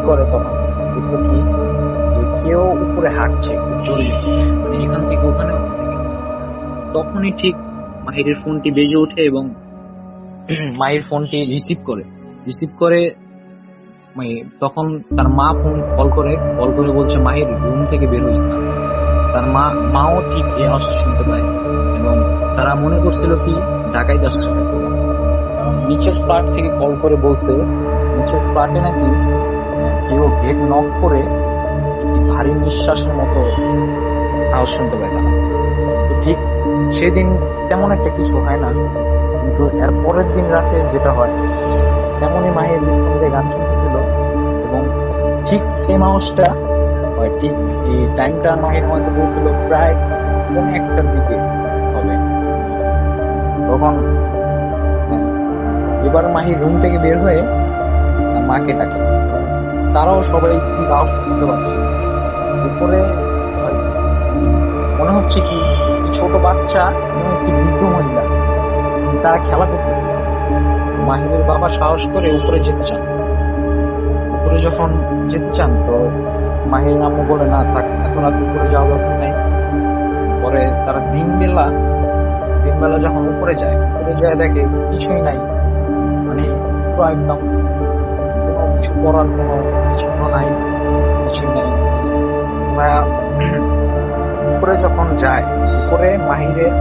করে তখন দেখলো কি যে কেউ উপরে হাঁটছে জোরে, মানে এখান থেকে ওখানে। তখনই ঠিক মাহিরের ফোনটি বেজে ওঠে এবং মাহির ফোনটি রিসিভ করে তখন তার মা ফোন কল করে বলছে মাহির রুম থেকে বের হইস না। তার মাও ঠিক এই আওয়াজটা শুনতে পায় এবং তারা মনে করছিল কি ডাকাইত আসছে হয়তো। নিচের ফ্ল্যাট থেকে কল করে বলছে নিচের ফ্ল্যাটে নাকি কেউ গেট নক করে একটি ভারী নিঃশ্বাসের মতো আওয়াজ শুনতে পায় তারা। তো ঠিক সেদিন তেমন একটা কিছু হয় না, কিন্তু এর পরের দিন রাতে যেটা হয় তেমনই মাহির ফোনে গান শুনতেছিল এবং ঠিক সেম আওয়াজটা হয়। ঠিক এই টাইমটা মাহির আমাকে বলছিল প্রায় 1:00টার দিকে হবে। তখন এবার মাহির রুম থেকে বের হয়ে তার মাকে ডাকে, তারাও সবাই কি আওয়াজ শুনতে পাচ্ছে। উপরে মনে হচ্ছে কি ছোট বাচ্চা এবং একটি বৃদ্ধ মহিলা তারা খেলা করতেছিল। মাহিরের বাবা সাহস করে উপরে যেতে চান। উপরে যখন যেতে চান তো মাহিরের আম্মু বলে না থাক, এত রাত উপরে যাওয়া দরকার নাই। পরে তারা দিনবেলা যখন উপরে যায় দেখে কিছুই নাই, মানে পুরো একদম কোনো কিছু করার কোনো চিহ্ন নাই, কিছুই নাই। উপরে যখন যায়, উপরে মাহিরের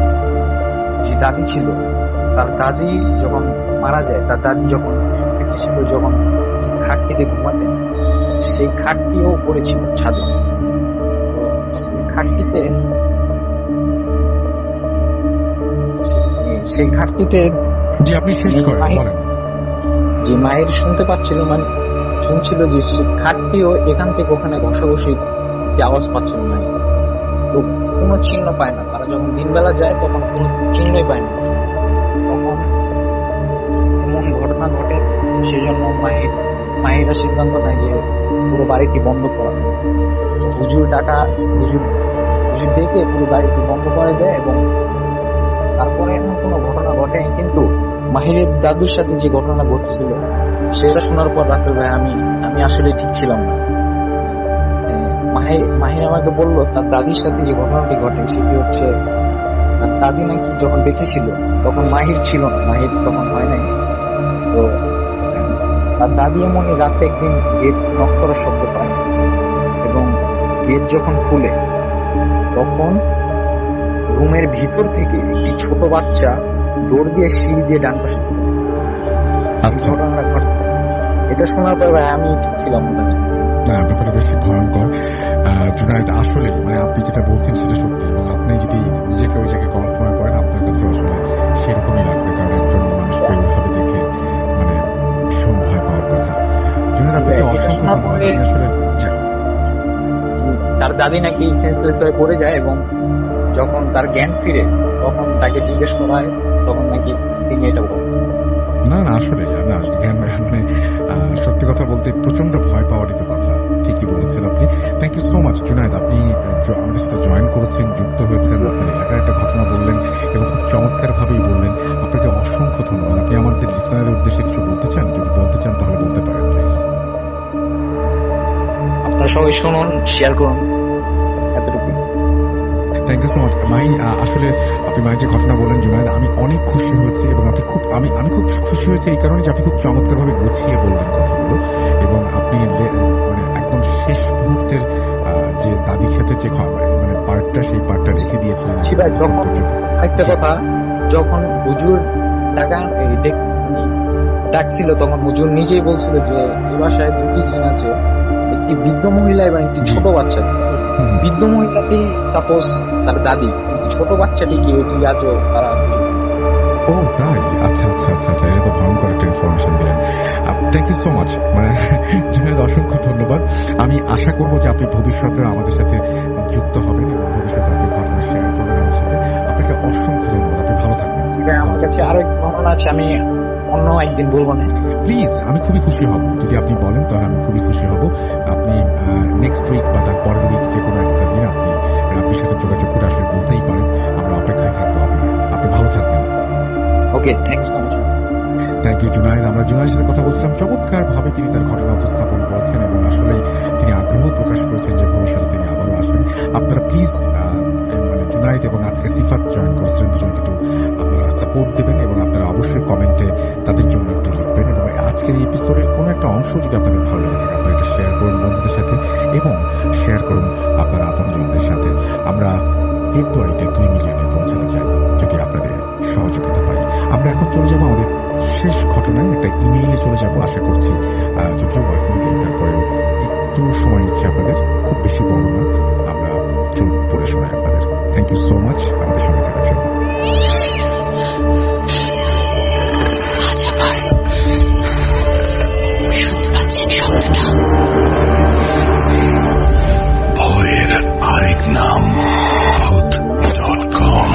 যে দাদি ছিল, তার দাদি যখন মারা যায়, তার দাদি যখন বেঁচে ছিল, যখন খাটটিতে ঘুমাতেন, সেই খাটটিও উপরে ছিল ছাদে। তো সেই খাটটিতে জি, আপনি শেষ করেন, বলেন। যে মায়ের শুনতে পাচ্ছিল, মানে শুনছিল যে খাটটিও এখান থেকে ওখানে ঘষাঘষির যে আওয়াজ পাচ্ছিল না। তো কোনো চিহ্ন পায় না। তারা যখন দিনবেলা যায় তখন কোনো চিহ্নই পায় না। তখন এমন ঘটনা ঘটে, সেই জন্য মাহিরা সিদ্ধান্ত নেয় যে পুরো বাড়িটি বন্ধ করা। তো হুজুর ডেকে পুরো বাড়িটি বন্ধ করে দেয় এবং তারপরে এমন কোনো ঘটনা ঘটে। কিন্তু মাহিরের দাদুর সাথে যে ঘটনা ঘটেছিল সেটা শোনার পর রাসেল ভাই আমি আসলে ঠিক ছিলাম না। মাহির আমাকে বললো তার দাদির সাথে যে ঘটনাটি ঘটে সেটি হচ্ছে তার দাদি নাকি যখন বেঁচে ছিল তখন মাহির ছিল না, মাহির তখন হয় নাই। তো তার দাদি এমনই রাতে একদিন গেট নক করার শব্দ পায় এবং গেট যখন খুলে তখন রুমের ভিতর থেকে একটি ছোট বাচ্চা দৌড় দিয়ে সিঁড়ি দিয়ে ডান পাশে চলে যায়। ঘটনাটা ঘটে, এটা শোনার পর ভাই আমি ঠিক ছিলাম না। ব্যাপারটা বেশি ভয়ঙ্কর। জুনায়েদ, আসলে মানে আপনি যেটা বলছেন সেটা সত্যি, এবং আপনি যদি নিজেকে ওই জায়গায় কল্পনা করেন আপনার কাছে আসলে সেরকমই লাগবে, কারণ একজন মানুষকে ওইভাবে দেখে মানে ভীষণ ভয় পাওয়ার কথা। জুনায়েদ, আপনাকে অসংখ্য ধন্যবাদ। আসলে তার দাদি নাকি সেন্সলেস হয়ে পড়ে যায় এবং যখন তার জ্ঞান ফিরে তখন তাকে জিজ্ঞেস করা হয়, তখন নাকি তিনি এটা বলেন। না আসলে না, মানে সত্যি কথা বলতে প্রচন্ড ভয় পাওয়ারই তো কথা। ঠিকই বলেছেন আপনি। Thank you so much Junaid, আপনি আমাদের সাথে জয়েন করেছেন, যুক্ত হয়েছেন, আপনার এলাকার একটা ঘটনা বললেন এবং খুব চমৎকার ভাবেই বললেন। আপনাকে অসংখ্য ধন্যবাদ। আপনি আমাদের লিসনারের উদ্দেশ্যে কিছু বলতে চান? যদি বলতে চান তাহলে বলতে পারেন প্লিজ। আপনারা সবাই শুনুন, শেয়ার করুন, এতটুকু। Thank you so much my. আসলে আপনি মায়ের যে ঘটনা বলেন জুনায়েদ, আমি অনেক খুশি হয়েছি এবং আপনি খুব আমি খুব খুশি হয়েছি এই কারণে যে আপনি খুব চমৎকার ভাবে গুছিয়ে বললেন কথাগুলো, এবং আপনি মানে একদম শেষ মুহূর্তের যে দাদির সাথে যে মানে পার্টটা, সেই পার্টটা রেখে দিয়েছিলেন। একটা কথা, যখন হুজুর ডাকছিল তখন হুজুর নিজেই বলছিল যে এই বাসায় দুটি জিন আছে, একটি বৃদ্ধ মহিলা এবং একটি ছোট বাচ্চা। বৃদ্ধ মহিলাটি সাপোজ তার দাদি, ছোট বাচ্চাটি কি এটি আজও তারা। ও তাই, আচ্ছা আচ্ছা আচ্ছা আচ্ছা, এটা তো ভয়ঙ্কর একটা ইনফরমেশন দিলেন। থ্যাংক ইউ সো মাচ, মানে জুনায়েদ অসংখ্য ধন্যবাদ। আমি আশা করবো যে আপনি ভবিষ্যতে আমাদের সাথে যুক্ত হবেন এবং ভবিষ্যতে আপনি ঘটনা শেয়ার করবেন আমার সাথে। আপনাকে অসংখ্য ধন্যবাদ, আপনি ভালো থাকবেন। আমার কাছে আরো একটি ঘটনা আছে, আমি অন্য একদিন বলবো না। প্লিজ, আমি খুবই খুশি হব যদি আপনি বলেন, তাহলে আমি খুবই খুশি হব। আপনি নেক্সট উইক বা তার পরের উইক যে কোনো একটা দিন আপনি রাব্বির সাথে যোগাযোগ করে আসলে বলতেই পারেন, আমরা অপেক্ষায় থাকবো। আপনি ভালো থাকবেন। Okay, thanks so much. Thank you Junaid. আমরা জুনায়েদের সাথে কথা বলছিলাম, চমৎকার ভাবে তিনি তার ঘটনা উপস্থাপন করেছেন এবং আসলে তিনি আগ্রহ প্রকাশ করেছেন যে ভবিষ্যতে তিনি আবারও আসবেন। আপনারা প্লিজ মানে জুনায়েদ এবং আজকে সিফাত জয়েন করেছিলেন, দুজনকে একটু আপনারা সাপোর্ট দেবেন এবং আপনারা অবশ্যই কমেন্টে তাদের জন্য একটু লিখবেন, এবং আজকের এই এপিসোডের কোনো একটা অংশ যদি আপনাদের ভালো লাগে থাকে আপনারা এটা শেয়ার করুন বন্ধুদের সাথে এবং শেয়ার করুন আপনার আপনজনদের সাথে। আমরা ফেব্রুয়ারিতে 2 মিলিয়নে পৌঁছাতে চাই যদি আপনাদের সহযোগিতা পাই। আমরা এখন চলে যাবো আমাদের শেষ নয়, একটা ইমেইলে চলে যাবো। আশা করছি যদিও ওয়ার্কিং ডে, তারপরেও একটু সময় নিচ্ছে আপনাদের, খুব বেশি বড় না। আমরা চলুন পড়ে শোনাই আপনাদের। থ্যাংক ইউ সো মাচ আমাদের সঙ্গে থাকার জন্য। ভয়ের আরেক নাম ভূত.com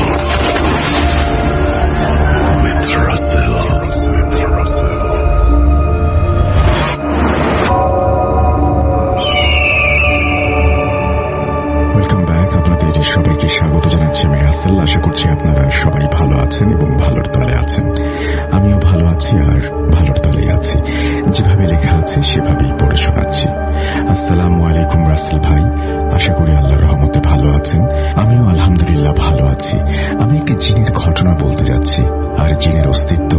with Russell. Welcome back. আপনাদের সবাইকে স্বাগত জানাচ্ছি আমি রাসেল। আশা করছি আপনারা সবাই ভালো আছেন এবং ভালোর তলে আছেন। আমিও ভালো আছি আর ভালোর তলেই আছি। যেভাবে লেখা আছে সেভাবেই পড়ে শোনাচ্ছি। আসসালামু আলাইকুম রাসেল ভাই, আশা করি আল্লাহর রহমতে ভালো আছেন। আমিও আলহামদুলিল্লাহ ভালো আছি। আমি একটি জিনের ঘটনা বলতে যাচ্ছি, আর জিনের অস্তিত্ব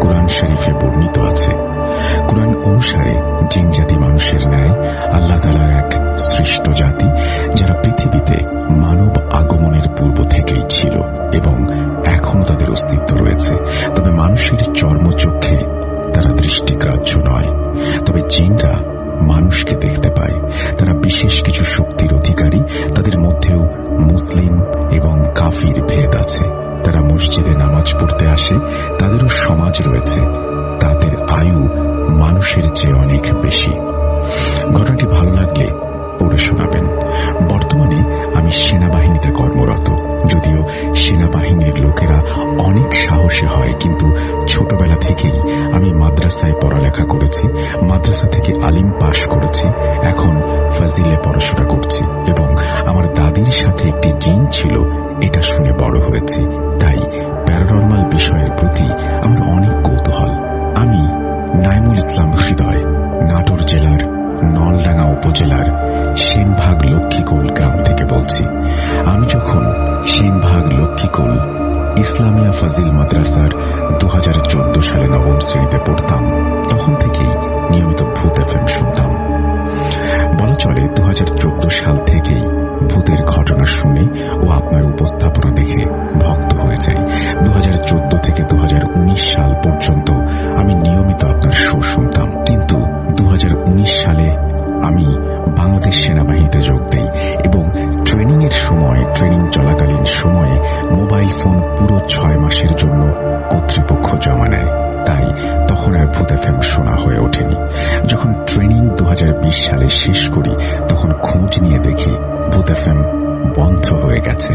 কোরআন শরীফে বর্ণিত আছে। কোরআন অনুসারে জিন জাতি মানুষের ন্যায় আল্লাহ তাআলার এক সৃষ্ট জাতি, যারা পৃথিবীতে মানব আগমনের পূর্ব থেকেই ছিল এবং এখনো তাদের অস্তিত্ব রয়েছে। তবে মানুষের চর্মচক্ষে তারা দৃষ্টিগ্রাহ্য নয়। তবে জিনরা মানুষকে দেখতে পায়। তারা বিশেষ কিছু শক্তির অধিকারী। তাদের মধ্যেও মুসলিম এবং কাফির ভেদ আছে। তারা মসজিদে নামাজ পড়তে আসে। তাদেরও সমাজ রয়েছে। তাদের আয়ু মানুষের চেয়ে অনেক বেশি। ঘটনাটি ভালো লাগলে পড়ে শোনাবেন। বর্তমানে আমি সেনাবাহিনীতে কর্মরত। যদিও সেনাবাহিনীর লোকেরা অনেক সাহসী হয়, কিন্তু ছোটবেলা থেকেই আমি মাদ্রাসায় পড়ালেখা করেছি। মাদ্রাসা থেকে আলিম পাশ করেছি। এখন ফাজিলে পড়াশোনা করছি এবং আমার দাদির সাথে একটি জিন ছিল, এটা শুনে বড় হয়েছি। তাই প্যারানরমাল বিষয়ের প্রতি আমার অনেক কৌতূহল। আমি নাইমুল ইসলাম হৃদয়, নাটোর জেলার নলডাঙ্গা উপজেলার সেনভাগ লক্ষ্মীকুল গ্রাম থেকে বলছি। আমি যখন সেনভাগ লক্ষ্মীকুল ইসলামিয়া ফাজিল মাদ্রাসার 2014 সালে নবম শ্রেণীতে পড়তাম, তখন থেকেই নিয়মিত ভূত এফএম শুনতাম। বলা চলে 2014 সাল থেকেই ভূতের ঘটনা শুনে ও আপনার উপস্থাপনা দেখে ভক্ত হয়ে যাই। 2014 থেকে 2019 সাল পর্যন্ত আমি নিয়মিত আপনার শো শুনতাম, কিন্তু 2019 সালে আমি বাংলাদেশ সেনাবাহিনীতে যোগ দেই এবং ট্রেনিং চলাকালীন সময়ে মোবাইল ফোন পুরো 6 মাসের জন্য কর্তৃপক্ষ জমা নেয়। তাই তখন আর ভূত এফএম শোনা হয়ে ওঠেনি। যখন ট্রেনিং 2020 সালে শেষ করি, তখন খোঁজ নিয়ে দেখি ভূত এফএম বন্ধ হয়ে গেছে।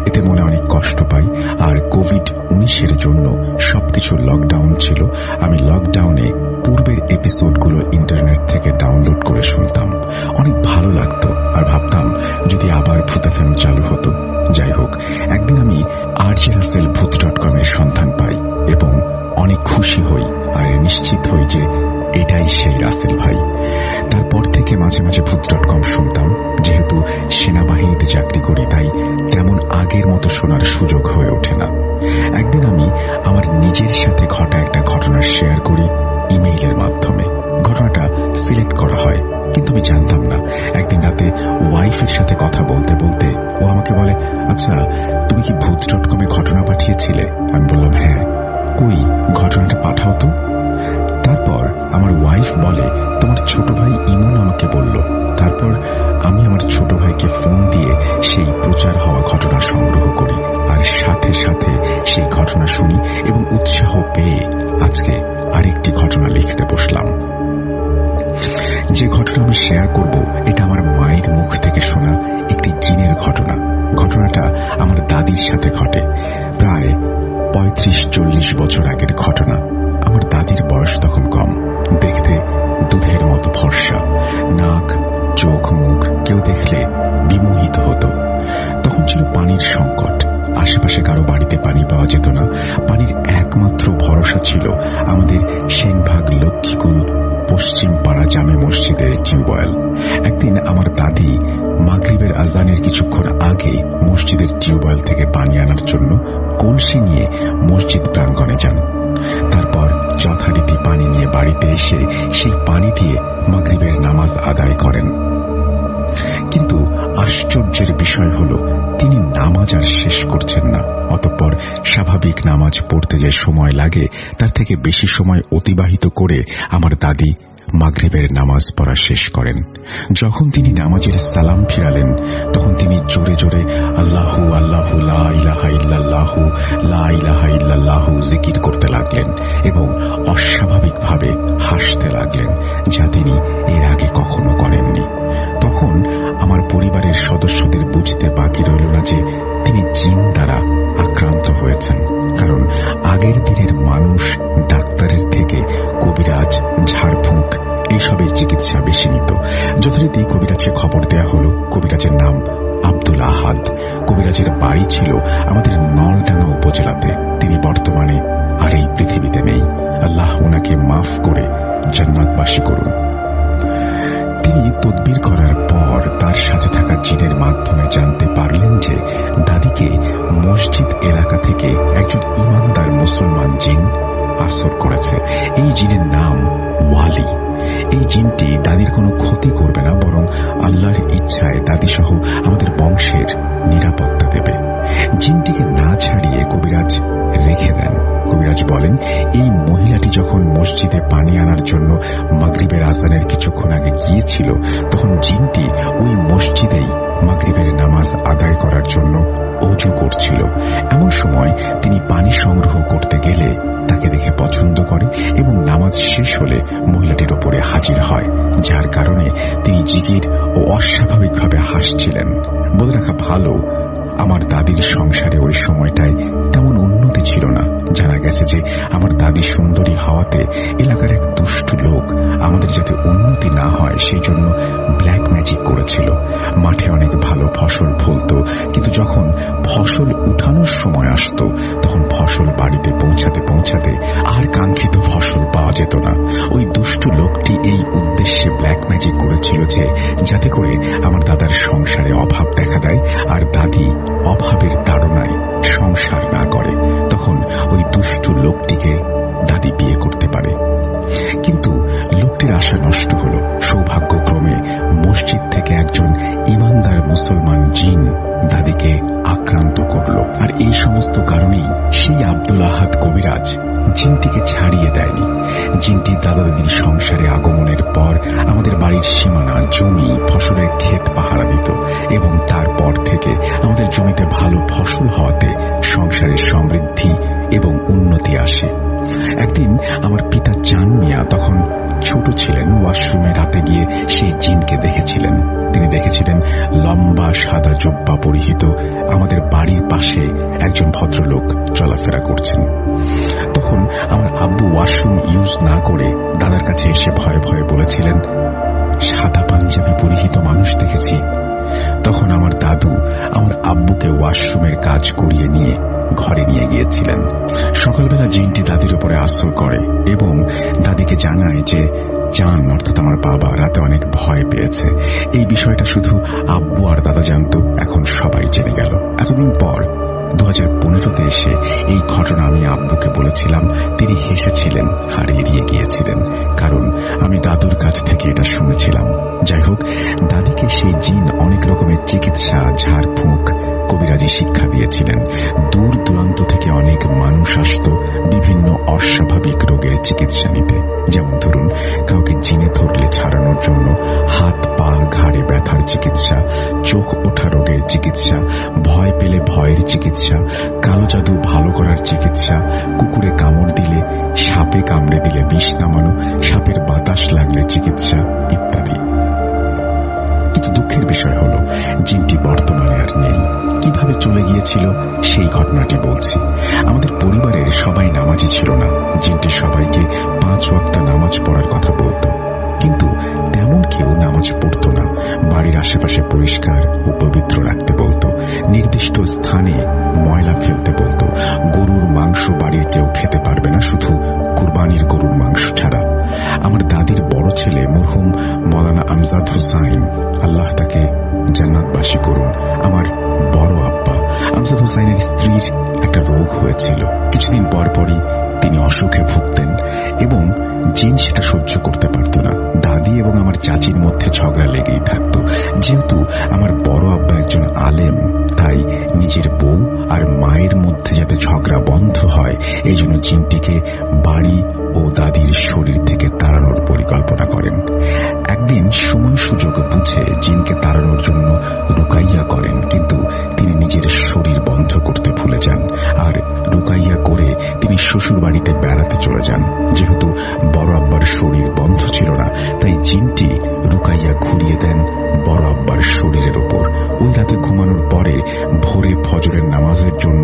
এতে মনে অনেক কষ্ট পাই। আর কোভিড-19 জন্য সবকিছু লকডাউন ছিল। আমি লকডাউনে পূর্বের এপিসোডগুলো ইন্টারনেট থেকে ডাউনলোড করে শুনতাম। অনেক ভালো লাগতো আর ভাবতাম যদি আবার ভূত এফএম চালু হতো। যাই হোক, একদিন আমি RJRussellBooth.com এর সন্ধান পাই এবং অনেক খুশি হই আর নিশ্চিত হই যে এটাই সেই রাসেল ভাই। তারপর থেকে মাঝে মাঝে ভূত.com শুনতাম। যেহেতু সেনাবাহিনীতে চাকরি করি, তাই তেমন আগের মতো শোনার সুযোগ হয়ে ওঠে না। একদিন আমি আমার নিজের সাথে ঘটা একটা ঘটনা শেয়ার করি ইমেইলের মাধ্যমে। ঘটনাটা সিলেক্ট করা হয়, কিন্তু আমি জানতাম না। একদিন রাতে ওয়াইফের সাথে কথা বলতে বলতে ও আমাকে বলে, আচ্ছা তুমি কি ভূত.com এ ঘটনা পাঠিয়েছিলে? আমি বললাম হ্যাঁ। কই ঘটনাটা পাঠাও তো। তারপর আমার ওয়াইফ বলে, তোমার ছোট ভাই ইমন আমাকে বলল। তারপর আমি আমার ছোট ভাইকে ফোন দিয়ে সেই প্রচার হওয়া ঘটনা সংগ্রহ করি আর সাথে সাথে সেই ঘটনা শুনি এবং উৎসাহ পেয়ে আজকে আরেকটি ঘটনা লিখতে বসলাম। যে ঘটনা আমি শেয়ার করব, এটা আমার মায়ের মুখ থেকে শোনা একটি জিনের ঘটনা। ঘটনাটা আমার দাদির সাথে ঘটে। প্রায় 35-40 বছর আগের ঘটনা। আমার দাদির বয়স তখন কম, দেখতে দুধের মতো ফর্সা, নাক চোখ মুখ কেউ দেখলে বিমোহিত হতো। তখন ছিল পানির সংকট। আশেপাশে কারো বাড়িতে পানি পাওয়া যেত না। পানির একমাত্র ভরসা ছিল আমাদের সেনভাগ লক্ষ্মীকুল পশ্চিম পাড়া জামে মসজিদের টিউবওয়েল। একদিন আমার দাদি মাগরিবের আজানের কিছুক্ষণ আগে মসজিদের টিউবওয়েল থেকে পানি আনার জন্য কলসি নিয়ে মসজিদ প্রাঙ্গণে যান। তারপর যথারীতি পানি নিয়ে বাড়িতে এসে সেই পানি দিয়ে মাগরিবের নামাজ আদায় করেন। কিন্তু আশ্চর্যের বিষয় হলো তিনি নামাজ আর শেষ করছেন না। অতঃপর স্বাভাবিক নামাজ পড়তে যে সময় লাগে তার থেকে বেশি সময় অতিবাহিত করে আমার দাদি মাগরিবের নামাজ পড়া শেষ করেন। যখন তিনি নামাজের সালাম ফিরালেন তখন তিনি জোরে জোরে আল্লাহু আল্লাহু লা ইলাহা ইল্লাল্লাহু লা ইলাহা ইল্লাল্লাহু জিকির করতে লাগলেন এবং অস্বাভাবিকভাবে হাসতে লাগলেন, যা তিনি এর আগে কখনো করেননি। তখন আমার পরিবারের সদস্যদের বুঝতে বাকি রইল না যে তিনি জিন দ্বারা আক্রান্ত হয়েছেন, কারণ আগের দিনের মানুষ ডাক্তারের থেকে কবিরাজ, ঝাড়ফুঁক এইসবের চিকিৎসা বেশি নিত। যথারীতি কবিরাজকে খবর দেয়া হলো। কবিরাজের নাম আব্দুল আহাদ। কবিরাজের বাড়ি ছিল আমাদের নলডাঙ্গা উপজেলাতে। তিনি বর্তমানে আর এই পৃথিবীতে নেই। আল্লাহ ওনাকে মাফ করে জান্নাতবাসী করুন। তিনি তদবির করার পর তার সাথে থাকা জিনের মাধ্যমে জানতে পারলেন যে দাদিকে মসজিদ এলাকা থেকে একজন ইমানদার মুসলমান জিন আসর করেছে। এই জিনের নাম ওয়ালি। এই জিনটি দাদির কোনো ক্ষতি করবে না, বরং আল্লাহর ইচ্ছায় দাদি সহ আমাদের বংশের নিরাপত্তা দেবে। জিনটিকে না ছাড়িয়ে কবিরাজ রেখে দেন। কবিরাজ বলেন, এই মহিলাটি যখন মসজিদে পানি আনার জন্য মাগরিবের আযানের কিছুক্ষণ আগে গিয়েছিল তখন জিনটি ওই মসজিদেই মাগরিবের নামাজ আদায় করার জন্য ওযু করছিল। এমন সময় তিনি পানি সংগ্রহ করতে গেলে তাকে দেখে পছন্দ করে এবং নামাজ শেষ হলে মহিলাটির ওপরে হাজির হয়, যার কারণে তিনি জিকির ও অস্বাভাবিকভাবে হাসছিলেন। বলে রাখা ভালো, আমার দাদির সংসারে ওই সময়টায় তেমন উন্নতি ছিল না। জানা গেছে যে আমার দাদি সুন্দরী হওয়াতে এলাকার এক দুষ্ট লোক আমাদের যাতে উন্নতি না হয় সেই জন্য ব্ল্যাক ম্যাজিক করেছিল। মাঠে অনেক ভালো ফসল ফলত, কিন্তু যখন ফসল উঠানোর সময় আসতো তখন ফসল বাড়িতে পৌঁছাতে পৌঁছাতে আর কাঙ্ক্ষিত ফসল পাওয়া যেত না। ওই দুষ্ট লোকটি এই উদ্দেশ্যে ব্ল্যাক ম্যাজিক করেছিল যে যাতে করে আমার দাদার সংসারে অভাব দেখা দেয় আর দাদি অভাবের তাড়নায় সংসার না করে। তখন ওই দুষ্ট লোকটিকে দাদি বিয়ে করতে পারে। কিন্তু লোকটির আশা নষ্ট হল। সৌভাগ্যক্রমে মসজিদ থেকে একজন ইমানদার মুসলমান জিন দাদিকে আক্রান্ত করল। আর এই সমস্ত কারণেই সেই আব্দুল আহাদ কবিরাজ জিনটিকে ছাড়িয়ে দেয়নি। জিনটি দাদা দাদির সংসারে আগমনের পর আমাদের বাড়ির সীমানা, জমি, ফসলের ক্ষেত পাহারা দিত এবং তারপর থেকে আমাদের জমিতে ভালো ফসল হওয়াতে সংসারের সমৃদ্ধি এবং উন্নতি আসে। একদিন আমার পিতা চান মিয়া তখন ছোট ছিলেন, ওয়াশরুমে রাতে গিয়ে সেই জিনকে দেখেছিলেন। তিনি দেখেছিলেন লম্বা সাদা জুব্বা পরিহিত আমাদের বাড়ির পাশে একজন ভদ্রলোক চলাফেরা করছেন। তখন আমার আব্বু ওয়াশরুম ইউজ না করে দাদার কাছে এসে ভয়ে ভয়ে বলেছিলেন, সাদা পাঞ্জাবি পরিহিত মানুষ দেখেছি। তখন আমার দাদু আমার আব্বুকে ওয়াশরুমের কাজ করিয়ে নিয়ে ঘরে নিয়ে গিয়েছিলেন। সকালবেলা জিনটি দাদির উপরে আসর করে এবং দাদিকে জানায় যে চান অর্থাৎ আমার বাবা রাতে অনেক ভয় পেয়েছে। এই বিষয়টা শুধু আব্বু আর দাদা জানতো, এখন সবাই জেনে গেল। এতদিন পর 2015-তে এসে এই ঘটনা আমি আব্বুকে বলেছিলাম। তিনি হেসেছিলেন আর এড়িয়ে গিয়েছিলেন, কারণ আমি দাদুর কাছ থেকে এটা শুনেছিলাম। যাই হোক, দাদিকে সেই জিন অনেক রকমের চিকিৎসা, ঝাড়ফুঁক, কবিরাজি শিক্ষা দিয়েছিলেন। দূর দূরান্ত থেকে অনেক মানুষ আসত বিভিন্ন অস্বাভাবিক রোগের চিকিৎসা নিতে। যেমন ধরুন, কাউকে জিনে ধরলে ছাড়ানোর জন্য, হাত পা ঘাড়ে ব্যথার চিকিৎসা, চোখ ওঠা রোগের চিকিৎসা, ভয় পেলে ভয়ের চিকিৎসা, কালো জাদু ভালো করার চিকিৎসা, কুকুরে কামড় দিলে, সাপে কামড়ে দিলে বিষ নামানো, সাপের বাতাস লাগলে চিকিৎসা ইত্যাদি। কিন্তু দুঃখের বিষয় হলো জিনটি বর্তমানে আর নেই। কিভাবে চলে গিয়েছিল সেই ঘটনাটি বলছি। আমাদের পরিবারের সবাই নামাজি ছিল না। জিনটি সবাইকে 5 ওয়াক্ত নামাজ পড়ার কথা বলতো, কিন্তু তেমন কেউ নামাজ পড়তো না। বাড়ির আশেপাশে পরিষ্কার ও পবিত্র রাখতে বলতো, নির্দিষ্ট স্থানে ময়লা ফেলতে বলতো। গরুর মাংস বাড়ির কেউ খেতে পারবে না, শুধু কুরবানির গরুর মাংস ছাড়া। আমার দাদির বড় ছেলে মরহুম মৌলানা আমজাদ হোসাইন, আল্লাহ তাকে জান্নাতবাসী করুন, আমার বড় আব্বা আমজাদ হোসাইনের স্ত্রীর একটা রোগ হয়েছিল। কিছুদিন পর পরই তিনি অসুখে ভুগতেন এবং জিন সেটা সহ্য করতে পারত না। দাদি এবং আমার আমার চাচির মধ্যে ঝগড়া লেগেই থাকতো। যেহেতু আমার বড় আব্বা একজন আলেম, তাই নিজের বউ আর মায়ের মধ্যে যাতে ঝগড়া বন্ধ হয় এই জন্য জিনটিকে বাড়ি ও দাদির শরীর থেকে তাড়ানোর পরিকল্পনা করেন। একদিন সময় সুযোগ বুঝে জিনকে তাড়ানোর জন্য রুকাইয়া করেন, কিন্তু তিনি নিজের শরীর বন্ধ করতে ভুলে যান আর রুকাইয়া করে তিনি শ্বশুর বাড়িতে বেড়াতে চলে যান। যেহেতু বড় আব্বার শরীর বন্ধ ছিল না, তাই জিনটি রুকাইয়া ঘুরিয়ে দেন বড় আব্বার শরীরের ওপর। ওই রাতে ঘুমানোর পরে ভোরে ফজরের নামাজের জন্য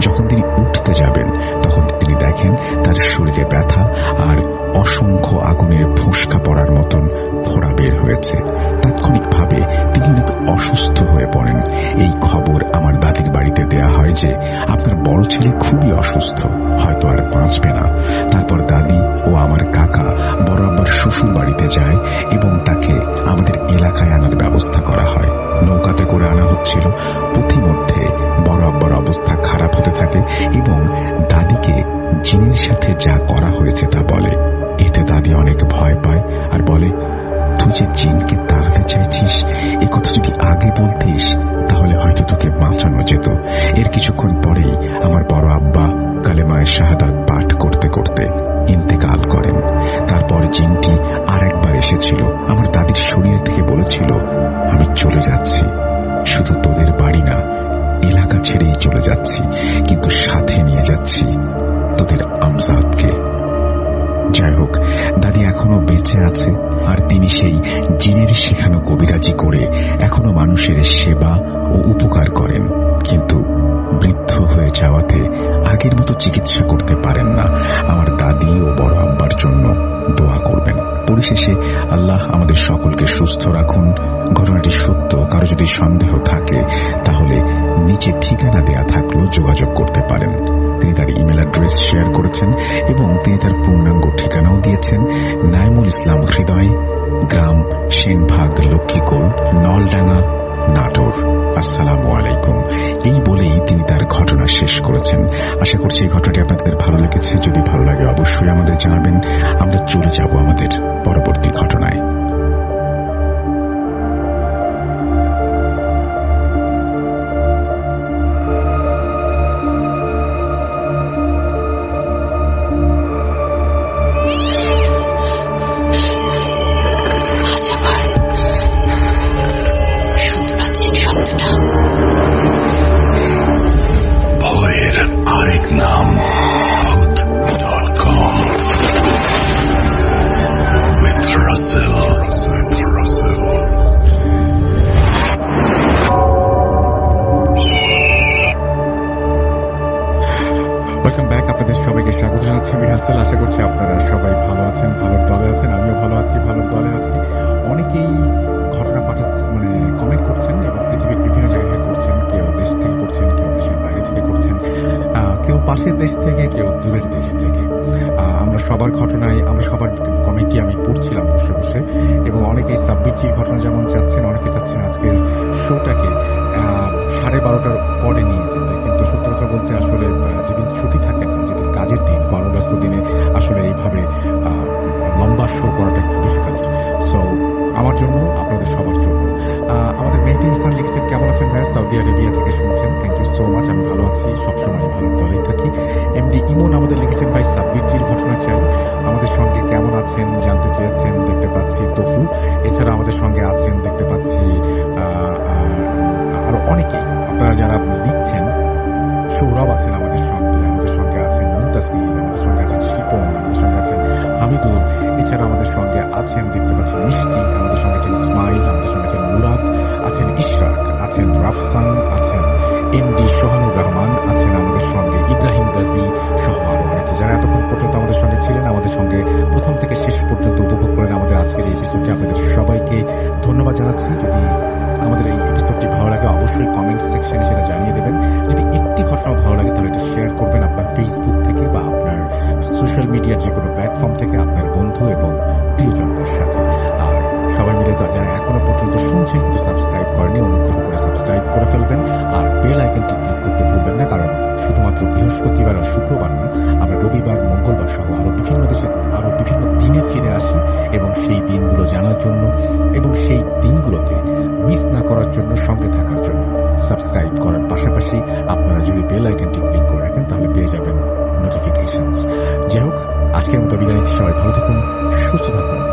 যখন তিনি উঠতে যাবেন, তখন তিনি দেখেন তার শরীরে ব্যথা আর অসংখ্য আগুনের ফুসকা পড়ার মতন ফোড়া বের হয়েছে। তাৎক্ষণিকভাবে তিনি অনেক অসুস্থ হয়ে পড়েন। এই খবর আমার দাদির বাড়িতে দেয়া হয় যে আপনার বড় ছেলে খুবই অসুস্থ, হয়তো আর বাঁচবে না। তারপর দাদি ও আমার কাকা বড় আব্বার শ্বশুর বাড়িতে যায় এবং তাকে আমাদের এলাকায় আনার ব্যবস্থা করা হয়। নৌকাতে করে আনা হচ্ছিল। পথিমধ্যে বড় আব্বার অবস্থা খারাপ হতে থাকে এবং দাদিকে জিনের সাথে যা করা হয়েছে তা বলে। এতে দাদি অনেক ভয় পায় আর বলে, তুই যে জিনকে তাড়াতে চাইছিস, এ কথা যদি আগে বলতিস তাহলে হয়তো তোকে বাঁচানো যেত। এর কিছুক্ষণ পরেই আমার বড় আব্বা কালেমায়ে শাহাদাত পাঠ করতে করতে ইন্তেকাল করেন। তারপর জিনটি আর একবার এসেছিল আমার দাদির শরীর থেকে বলেছিল, আমি চলে যাচ্ছি, শুধু তোদের বাড়ি না এলাকা ছেড়েই চলে যাচ্ছি, কিন্তু সাথে নিয়ে যাচ্ছি তোদের আমজাদকে। যাই হোক, দাদি এখনো বেঁচে আছে আর তিনি সেই জিনের শেখানো কবিরাজি করে এখনো মানুষের সেবা ও উপকার করেন, কিন্তু বৃদ্ধ হয়ে যাওয়াতে আগের মতো চিকিৎসা করতে পারেন না। আমার দাদি ও বড় আব্বার জন্য দোয়া করবেন। পরিশেষে আল্লাহ আমাদের সকলকে সুস্থ রাখুন। ঘটনাটি সত্য, কারো যদি সন্দেহ থাকে তাহলে নিচে ঠিকানা দেয়া থাকলেও যোগাযোগ করতে পারেন। তিনি তার ইমেল অ্যাড্রেস শেয়ার করেছেন এবং তিনি তার পূর্ণাঙ্গ ঠিকানাও দিয়েছেন। নাইমুল ইসলাম হৃদয়, গ্রাম সেনভাগ, লক্ষ্মীকোল, নলডাঙ্গা, নাটোর। আসসালামু আলাইকুম। এই বলেই তিনি তার ঘটনা শেষ করেছেন। আশা করছি এই ঘটনাটি আপনাদের ভালো লেগেছে। যদি ভালো লাগে অবশ্যই আমাদের জানাবেন। আমরা চলে যাব আমাদের পরবর্তী ঘটনায়। ভয়ের আরেক নাম ভূত.com with দিনগুলো জানার জন্য এবং সেই দিনগুলোতে মিস না করার জন্য, সঙ্গে থাকার জন্য সাবস্ক্রাইব করার পাশাপাশি আপনারা যদি বেল আইকনটি ক্লিক করে রাখেন তাহলে পেয়ে যাবেন নোটিফিকেশনস। যাই হোক, আজকের মতো বিদায় নিচ্ছি। সবাই ভালো থাকুন, সুস্থ থাকুন।